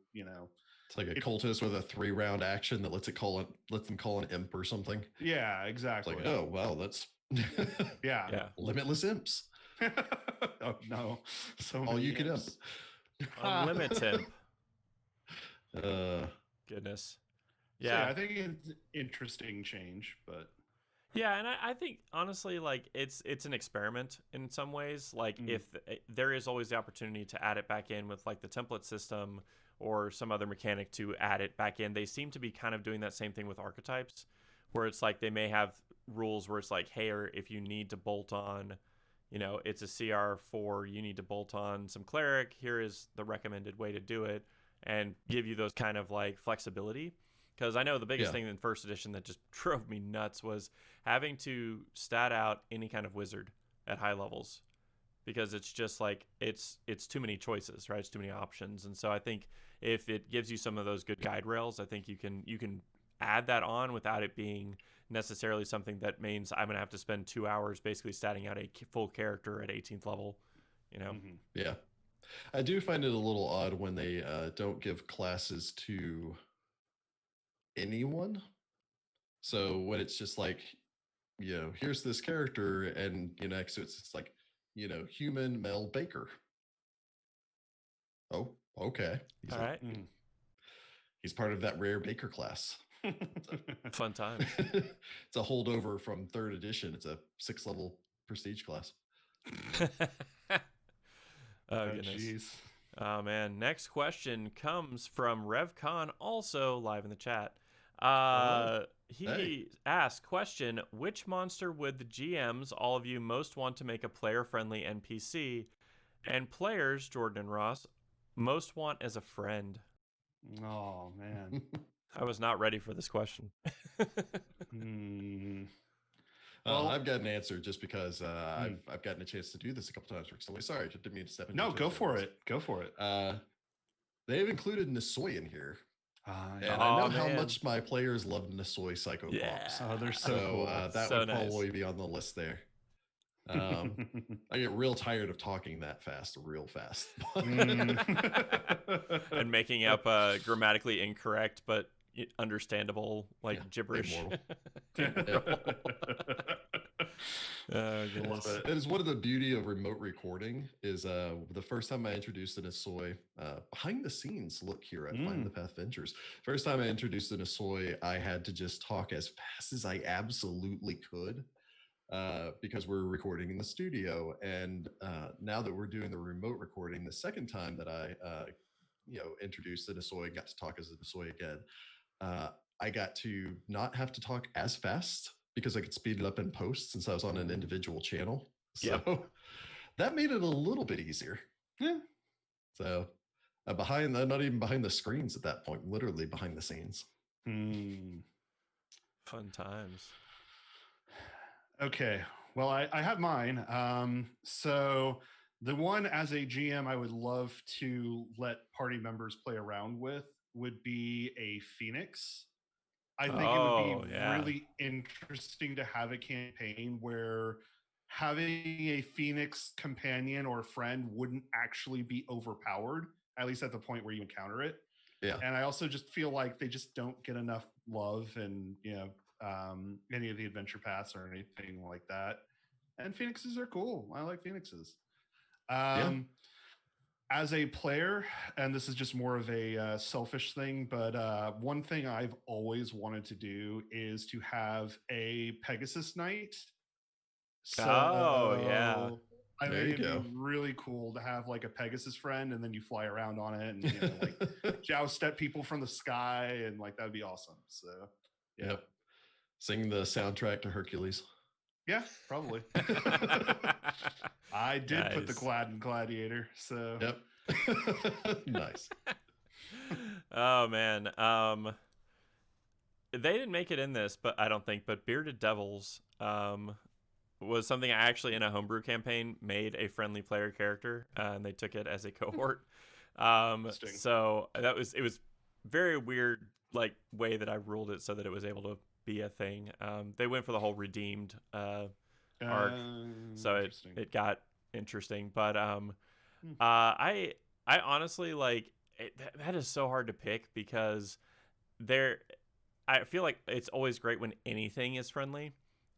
it's like a cultist with a 3-round action that lets them call an imp or something. Yeah, exactly. It's like, oh wow, that's yeah. Limitless imps. Oh no, so all you can imp. Unlimited imp. Goodness. Yeah. So, I think it's an interesting change, but yeah, and I think honestly, like, it's an experiment in some ways. Like, if there is always the opportunity to add it back in with like the template system or some other mechanic to add it back in. They seem to be kind of doing that same thing with archetypes, where it's like they may have rules where it's like, hey, or if you need to bolt on, it's a CR4, you need to bolt on some cleric, here is the recommended way to do it, and give you those kind of like flexibility. Because I know the biggest thing in first edition that just drove me nuts was having to stat out any kind of wizard at high levels, because it's just like it's too many choices, right? It's too many options. And so I think if it gives you some of those good guide rails, I think you can add that on without it being necessarily something that means I'm gonna have to spend 2 hours basically statting out a full character at 18th level. Yeah, I do find it a little odd when they don't give classes to anyone. So when it's just like, here's this character, and next to it's like, human male baker. Oh, okay. All right. He's part of that rare baker class. Fun time. It's a holdover from 3rd edition. It's a 6th level prestige class. Oh, goodness. Oh, man. Next question comes from RevCon, also live in the chat. He asked, question, which monster would the GMs, all of you, most want to make a player-friendly NPC, and players, Jordan and Ross, most want as a friend? Oh, man. I was not ready for this question. Well, I've got an answer just because I've gotten a chance to do this a couple times recently. Sorry, I didn't mean to step in. No, go for it. Go for it. They've included Nisoy in here. And I know how much my players love Nisoy Psycho Claws. Oh, they're so cool. That would probably be on the list there. I get real tired of talking that fast, real fast. And making up grammatically incorrect but understandable, like, gibberish. Oh goodness. It is one of the beauty of remote recording is the first time I introduced an Asoy behind the scenes look here at Find the Path Ventures. First time I introduced an Asoy, I had to just talk as fast as I absolutely could because we're recording in the studio. And now that we're doing the remote recording, the second time that I introduced an Asoy, got to talk as an Asoy again, I got to not have to talk as fast because I could speed it up in post since I was on an individual channel. So that made it a little bit easier. Yeah. So not even behind the screens at that point, literally behind the scenes. Fun times. Okay. Well, I have mine. So the one as a GM I would love to let party members play around with would be a Phoenix. I think it would be really interesting to have a campaign where having a Phoenix companion or friend wouldn't actually be overpowered, at least at the point where you encounter it. Yeah. And I also just feel like they just don't get enough love and, any of the adventure paths or anything like that. And Phoenixes are cool. I like Phoenixes. As a player, and this is just more of a selfish thing, but one thing I've always wanted to do is to have a Pegasus Knight. So, I think it'd be really cool to have like a Pegasus friend, and then you fly around on it and like joust at people from the sky, and like that'd be awesome. So, Yep. Sing the soundtrack to Hercules. Yeah, probably. I did put the Glad in Gladiator, so yep. Nice. Oh man. They didn't make it in this, but I don't think, but Bearded Devils was something I actually in a homebrew campaign made a friendly player character, and they took it as a cohort. So it was very weird like way that I ruled it so that it was able to be a thing. They went for the whole redeemed arc, so it got interesting. But I honestly like that is so hard to pick because I feel like it's always great when anything is friendly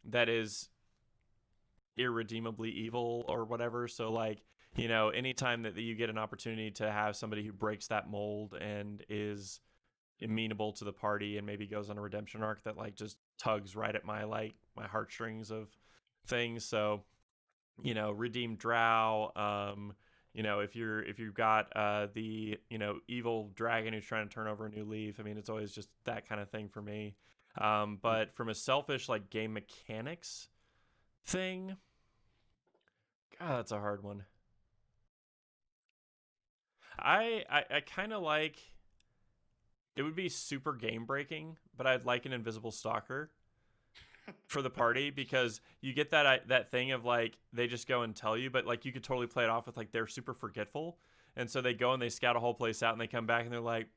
that is irredeemably evil or whatever. So like, anytime that you get an opportunity to have somebody who breaks that mold and is amenable to the party and maybe goes on a redemption arc that like just tugs right at my heartstrings of things. So, redeemed drow, if you've got the evil dragon who's trying to turn over a new leaf, I mean, it's always just that kind of thing for me. But from a selfish like game mechanics thing, God, that's a hard one. I kind of like, it would be super game breaking, but I'd like an invisible stalker for the party because you get that thing of like they just go and tell you, but like you could totally play it off with like they're super forgetful, and so they go and they scout a whole place out and they come back and they're like,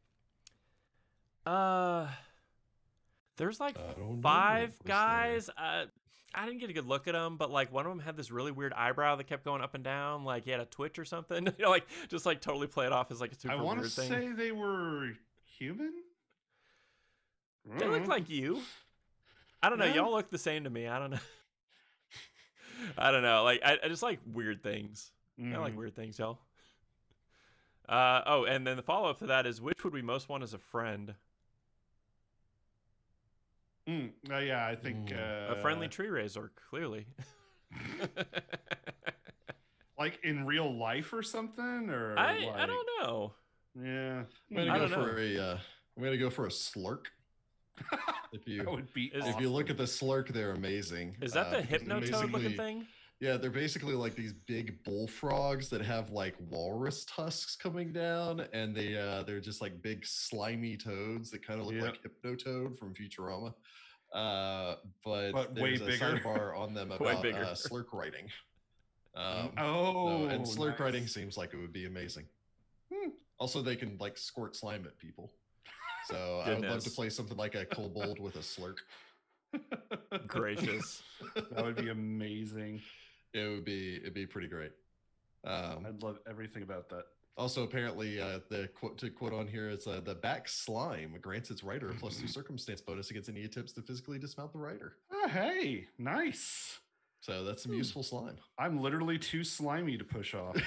there's like 5 guys. I didn't get a good look at them, but like one of them had this really weird eyebrow that kept going up and down, like he had a twitch or something. Like just like totally play it off as like a super weird thing. I want to say they were human. They look like you. I don't know. Y'all look the same to me. I don't know. I don't know. Like I just like weird things. I like weird things, y'all. And then the follow up to that is, which would we most want as a friend? I think a friendly tree raiser, clearly. Like in real life or something, or I don't know. Yeah, I'm gonna go for a slurk. If you look at the slurk, they're amazing. Is that the Hypnotoad looking thing? Yeah, they're basically like these big bullfrogs that have like walrus tusks coming down, and they're just like big slimy toads that kind of look like Hypnotoad from Futurama. But way there's a bigger. Sidebar on them about slurk writing. And slurk writing seems like it would be amazing. Also, they can like squirt slime at people. So I would love to play something like a kobold with a slurk. Gracious. That would be amazing. It'd be pretty great. I'd love everything about that. Also, apparently, the quote on here is the back slime grants its rider a +2 circumstance bonus against any attempts to physically dismount the rider. Oh, hey, nice. So that's some useful slime. I'm literally too slimy to push off.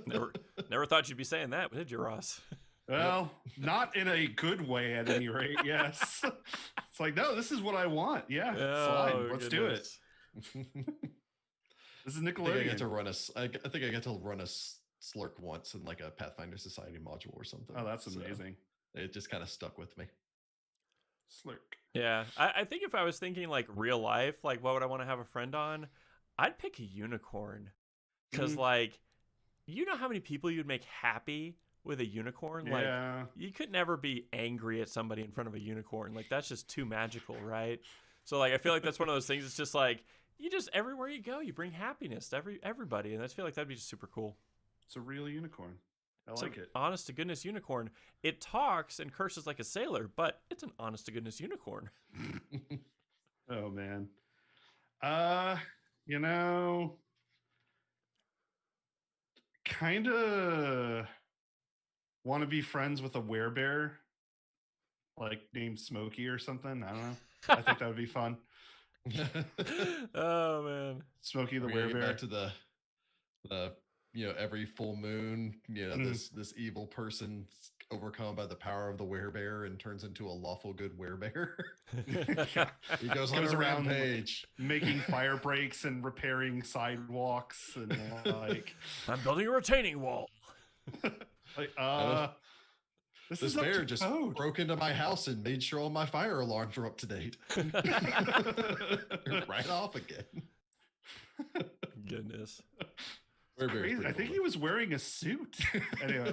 Never thought you'd be saying that, did you, Ross? Well, not in a good way at any rate. Yes. It's like, no, this is what I want. Yeah, slime. Let's do it. This is Nickelodeon. I think I got to run a slurk once in like a Pathfinder Society module or something. Oh, that's amazing. So it just kind of stuck with me. Slurk. Yeah, I think if I was thinking like real life, like what would I want to have a friend on? I'd pick a unicorn. Because like, you know how many people you'd make happy with a unicorn? Like, you could never be angry at somebody in front of a unicorn. Like, that's just too magical, right? So like, I feel like that's one of those things. It's just like, you just, everywhere you go, you bring happiness to everybody. And I feel like that'd be just super cool. It's a real unicorn. I like it. Honest to goodness unicorn. It talks and curses like a sailor, but it's an honest to goodness unicorn. Oh man. You know, kind of want to be friends with a werebear, like named Smokey or something. I don't know. I think that would be fun. Oh man, Smokey the werebear. Back to the every full moon, this evil person overcome by the power of the werebear and turns into a lawful good werebear. He goes on a rampage, making fire breaks and repairing sidewalks and like. I'm building a retaining wall. This bear just broke into my house and made sure all my fire alarms were up to date. Right off again. Goodness. Crazy. I think he was wearing a suit. Anyway.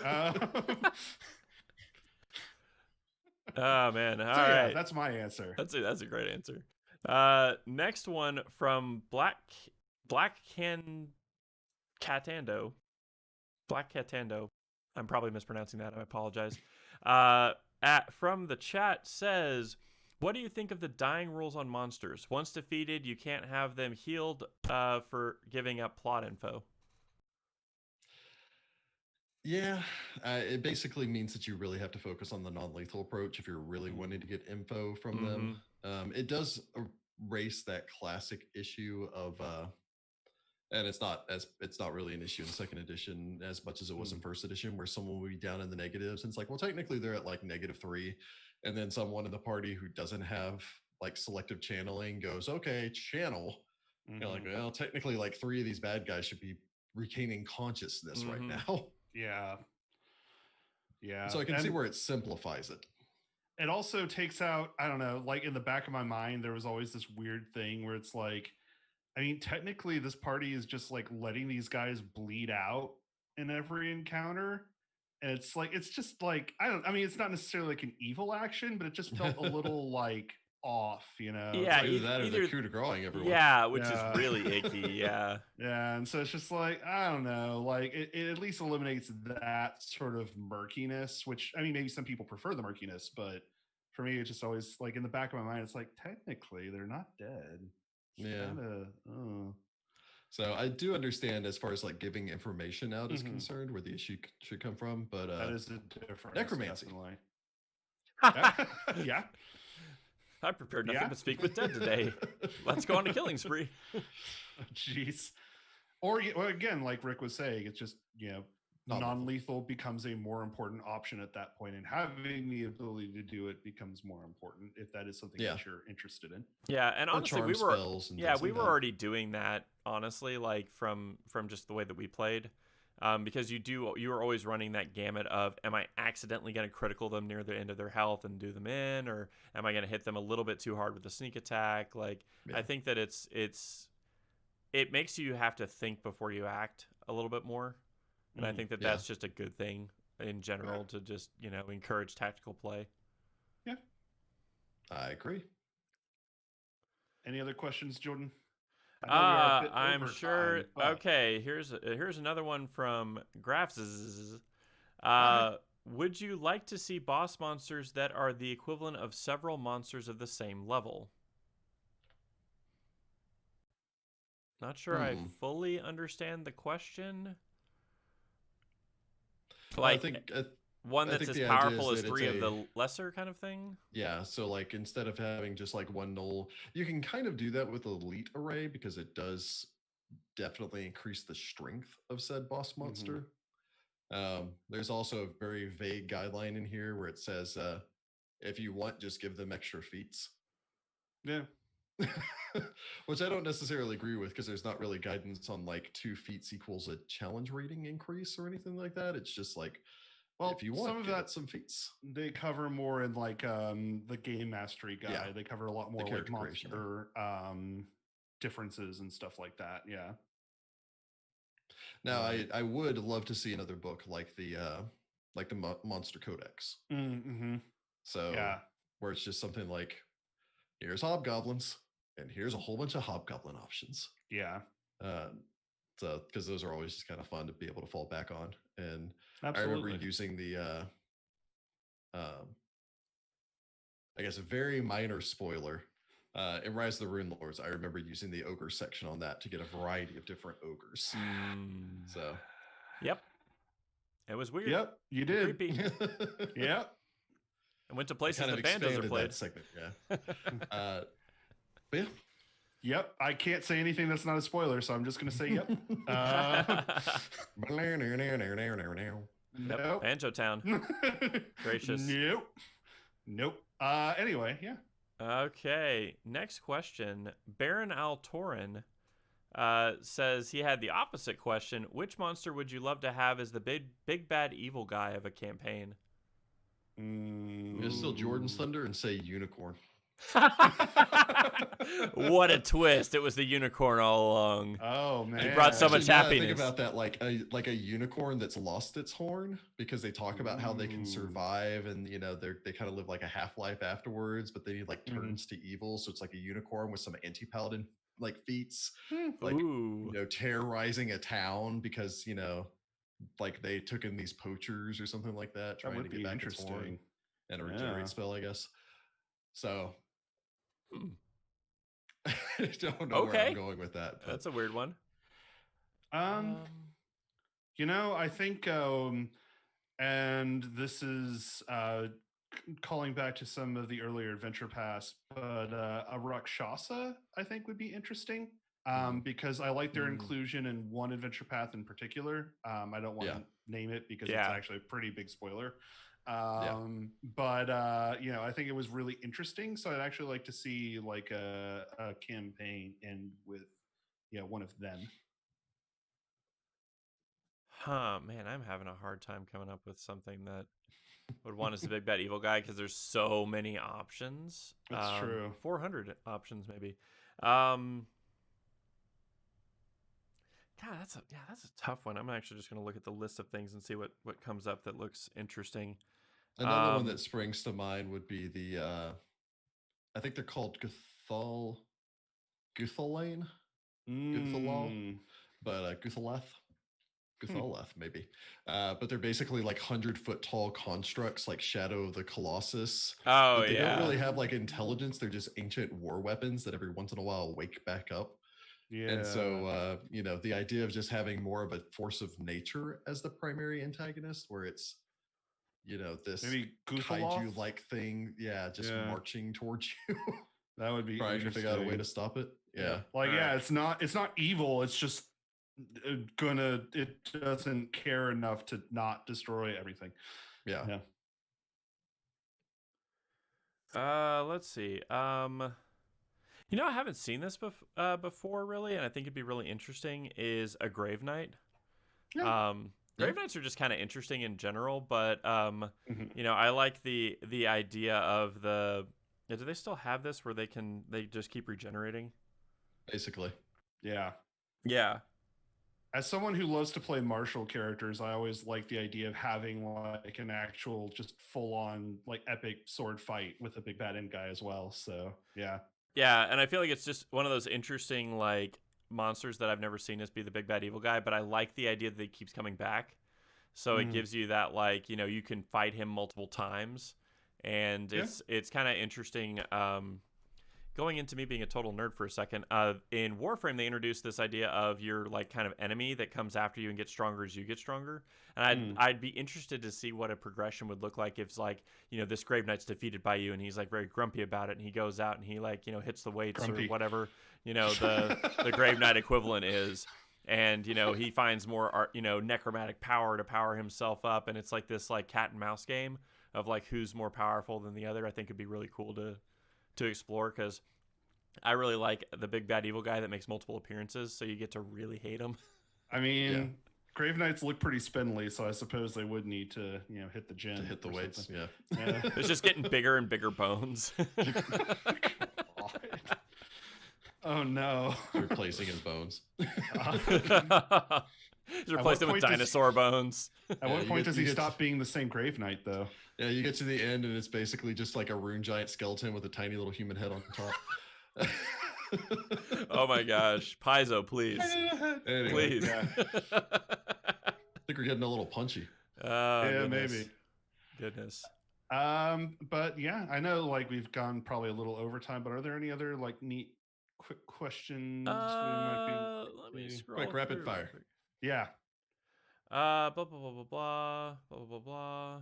Oh man. All right. That's my answer. That's a great answer. Next one from Black Catando. Black Catando. I'm probably mispronouncing that. I apologize. From the chat says, what do you think of the dying rules on monsters? Once defeated, you can't have them healed for giving up plot info. Yeah, it basically means that you really have to focus on the non-lethal approach if you're really wanting to get info from them. It does erase that classic issue of, and it's not really an issue in second edition as much as it was in first edition, where someone would be down in the negatives, and it's like, well, technically they're at like -3, and then someone in the party who doesn't have like selective channeling goes, okay, channel. You're like, well, technically like 3 of these bad guys should be retaining consciousness right now. Yeah. So I can see where it simplifies it. It also takes out, I don't know, like in the back of my mind, there was always this weird thing where it's like, I mean, technically this party is just like letting these guys bleed out in every encounter. And it's like, it's just like, I mean, it's not necessarily like an evil action, but it just felt a little like off, Yeah, either that or the coup de growing everyone. Yeah, which is really icky. Yeah. Yeah, and so it's just like, I don't know, like it at least eliminates that sort of murkiness, which I mean, maybe some people prefer the murkiness, but for me, it's just always like in the back of my mind, it's like technically they're not dead. So I do understand as far as like giving information out is concerned, where the issue should come from, but that is a difference. Necromancy. Yeah. I prepared nothing but speak with dead today. Let's go on a killing spree. Jeez. Or again, like Rick was saying, it's just, non-lethal becomes a more important option at that point, and having the ability to do it becomes more important if that is something that you're interested in. Yeah, and honestly, we were already doing that, honestly, like from just the way that we played. Because you were always running that gamut of, am I accidentally going to critical them near the end of their health and do them in, or am I going to hit them a little bit too hard with the sneak attack? Like, I think that it makes you have to think before you act a little bit more. And I think that that's just a good thing in general to just, encourage tactical play. Yeah. I agree. Any other questions, Jordan? I'm sure. Okay, here's another one from Graphs. Would you like to see boss monsters that are the equivalent of several monsters of the same level? Not sure I fully understand the question. Like, I think one I that's think as the idea powerful is as that three it's of the lesser kind of thing. yeah. So like instead of having just like one null, you can kind of do that with elite array because it does definitely increase the strength of said boss monster. There's also a very vague guideline in here where it says if you want, just give them extra feats. Yeah. Which I don't necessarily agree with because there's not really guidance on like 2 feats equals a challenge rating increase or anything like that. It's just like, Well, if you want, some of give that it some feats. they cover more in like the game mastery guide. Yeah. They cover a lot more like character creation, monster differences and stuff like that. Yeah. Now, Right. I would love to see another book like the Monster Codex. Mm-hmm. So Yeah. where it's just something like, here's hobgoblins, and here's a whole bunch of hobgoblin options. Yeah. So because those are always just kind of fun to be able to fall back on. And Absolutely. I remember using the I guess a very minor spoiler. In Rise of the Rune Lords, I remember using the ogre section on that to get a variety of different ogres. So, yep, it was weird. Yep, you did. Creepy. Yep. I went to places kind of that bandos are played. that segment, yeah. But yeah. Yep. I can't say anything that's not a spoiler, so I'm just going to say yep. Yep. Nope. Banjo Town. Gracious. Nope. Anyway, yeah. Okay. Next question. Baron Altorin says he had the opposite question. Which monster would you love to have as the big bad evil guy of a campaign? I'm gonna steal Jordan's thunder and say unicorn. What a twist! It was the unicorn all along. Oh man, he brought so much happiness. Think about that, like a unicorn that's lost its horn, because they talk about how they can survive, and you know they kind of live like a half-life afterwards, but then he like turns to evil, so it's like a unicorn with some anti-paladin like feats, like you know, terrorizing a town because you know like they took in these poachers or something like that, trying to get back its horn and a regenerate spell, I guess. So I don't know where I'm going with that. But. That's a weird one. You know, I think, and this is calling back to some of the earlier adventure paths, but a Rakshasa, I think, would be interesting. Because I like their inclusion in one adventure path in particular. I don't want to name it because it's actually a pretty big spoiler. But you know, I think it was really interesting. So I'd actually like to see like a campaign end with one of them. Man, I'm having a hard time coming up with something that would want as the big bad evil guy because there's so many options. That's true. 400 options maybe. God, that's a tough one. I'm actually just going to look at the list of things and see what comes up that looks interesting. Another one that springs to mind would be the I think they're called Guthalane, but Guthaleth maybe. But they're basically like 100-foot tall constructs like Shadow of the Colossus. Oh, they don't really have like intelligence. They're just ancient war weapons that every once in a while wake back up. Yeah. And so, you know, the idea of just having more of a force of nature as the primary antagonist, where it's, you know, this kaiju-like thing, just marching towards you. That would be trying to figure out a way to stop it. Yeah. Like, it's not evil. It's just it doesn't care enough to not destroy everything. Yeah. Let's see. You know, I haven't seen this before, really, and I think it'd be really interesting, is a Grave Knight. Grave Knights are just kind of interesting in general, but, you know, I like the idea of the... do they still have this where they just keep regenerating? Basically. Yeah. Yeah. As someone who loves to play martial characters, I always like the idea of having like an actual just full-on like epic sword fight with a big bad end guy as well. So, yeah. Yeah, and I feel like it's just one of those interesting like monsters that I've never seen as be the big bad evil guy, but I like the idea that he keeps coming back. So it gives you that like, you know, you can fight him multiple times, and it's kind of interesting going into me being a total nerd for a second, in Warframe they introduced this idea of your like kind of enemy that comes after you and gets stronger as you get stronger. And I'd be interested to see what a progression would look like if it's like, this Grave Knight's defeated by you and he's like very grumpy about it, and he goes out and he like, hits the weights or whatever, the Grave Knight equivalent is. And he finds more necromantic power to power himself up, and it's like this like cat and mouse game of like who's more powerful than the other. I think it'd be really cool to explore, because I really like the big bad evil guy that makes multiple appearances, so you get to really hate him. I mean, Grave Knights look pretty spindly, so I suppose they would need to hit the gym to hit the weights. Something. Yeah. It's just getting bigger and bigger bones. Oh no! Replacing his bones. He's replaced it with dinosaur bones. At what point does he stop being the same Grave Knight, though? Yeah, you get to the end and it's basically just like a rune giant skeleton with a tiny little human head on top. Oh my gosh. Paizo, please. Anyway, Please. yeah. I think we're getting a little punchy. Yeah, goodness. maybe. Goodness. But yeah, I know like we've gone probably a little overtime, but are there any other like neat quick questions? Let me scroll. Quick rapid through fire. real quick. Yeah. Blah blah blah blah blah blah blah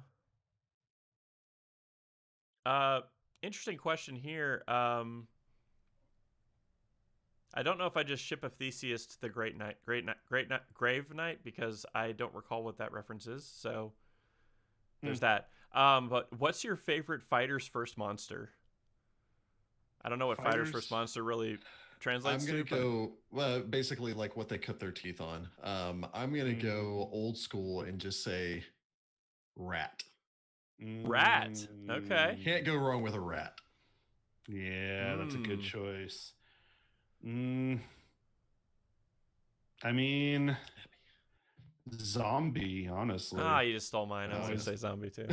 blah. Interesting question here. I don't know if I just ship a Theseus to the Grave Knight, because I don't recall what that reference is. So there's that. But what's your favorite fighter's first monster? I don't know what fighter's first monster really translates to. I'm gonna go basically like what they cut their teeth on. I'm gonna go old school and just say rat. Rat. Okay. Can't go wrong with a rat. Yeah, that's a good choice. I mean, zombie, honestly. You just stole mine. I was gonna say zombie too.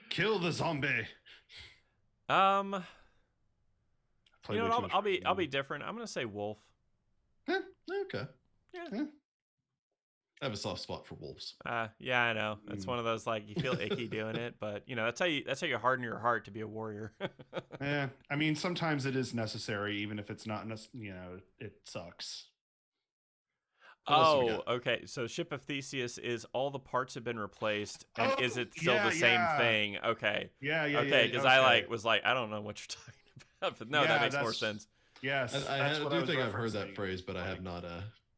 Kill the zombie. I'll be different. I'm gonna say wolf. Okay. Yeah. I have a soft spot for wolves. Yeah, I know. It's one of those like you feel icky doing it, but that's how you harden your heart to be a warrior. Yeah, I mean sometimes it is necessary, even if it's not. It sucks. Okay. So Ship of Theseus is all the parts have been replaced, and is it still the same thing? Okay. Yeah. Okay, because I was like, I don't know what you're talking about, but no, that makes more sense. Yes, I do think I've heard that phrase, but I have not.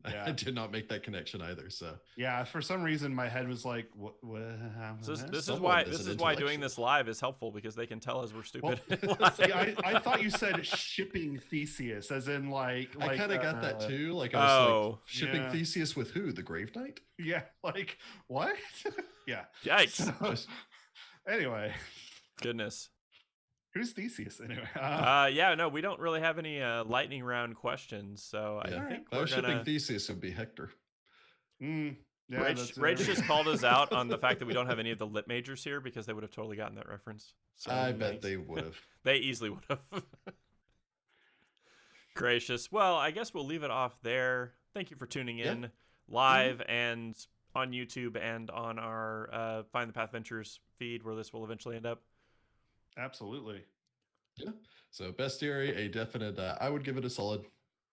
Yeah. I did not make that connection either. So yeah, for some reason my head was like, "What?" So this is why doing this live is helpful, because they can tell us we're stupid. Well, see, I thought you said shipping Theseus, as in like I kind of got that too. Like I was like shipping Theseus with who? The Grave Knight? Yeah. Like what? Yeah. Yikes. So, anyway. Goodness. Who's Theseus anyway? No, we don't really have any lightning round questions, so I think we're shipping Theseus would be Hector. Yeah, Rach just called us out on the fact that we don't have any of the lit majors here, because they would have totally gotten that reference. So I bet they would have. They easily would have. Gracious. Well, I guess we'll leave it off there. Thank you for tuning in live and on YouTube and on our Find the Path Ventures feed, where this will eventually end up. Absolutely. Yeah. So Bestiary, a definite. I would give it a solid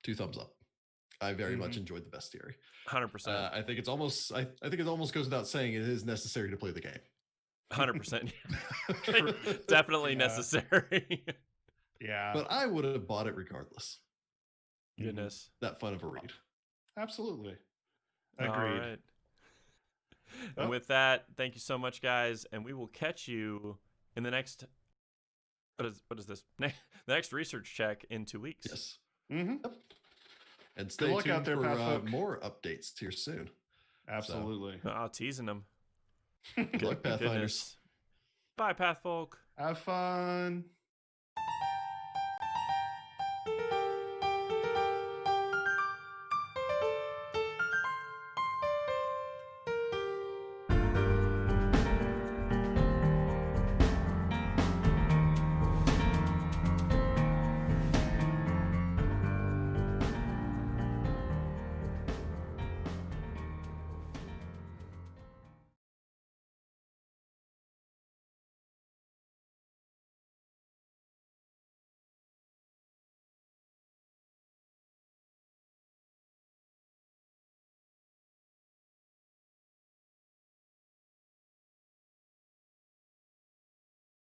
2 thumbs up. I very much enjoyed the Bestiary. 100%. I think it's almost. I think it almost goes without saying it is necessary to play the game. 100%. Definitely necessary. Yeah. But I would have bought it regardless. Goodness. That fun of a read. Absolutely. Agreed. All right. And with that, thank you so much, guys, and we will catch you in the next. What is this? The next research check in 2 weeks. Yes. Mm-hmm. And stay tuned out there for more updates here soon. Absolutely. So, teasing them. Good luck, Pathfinders. Bye, Pathfolk. Have fun.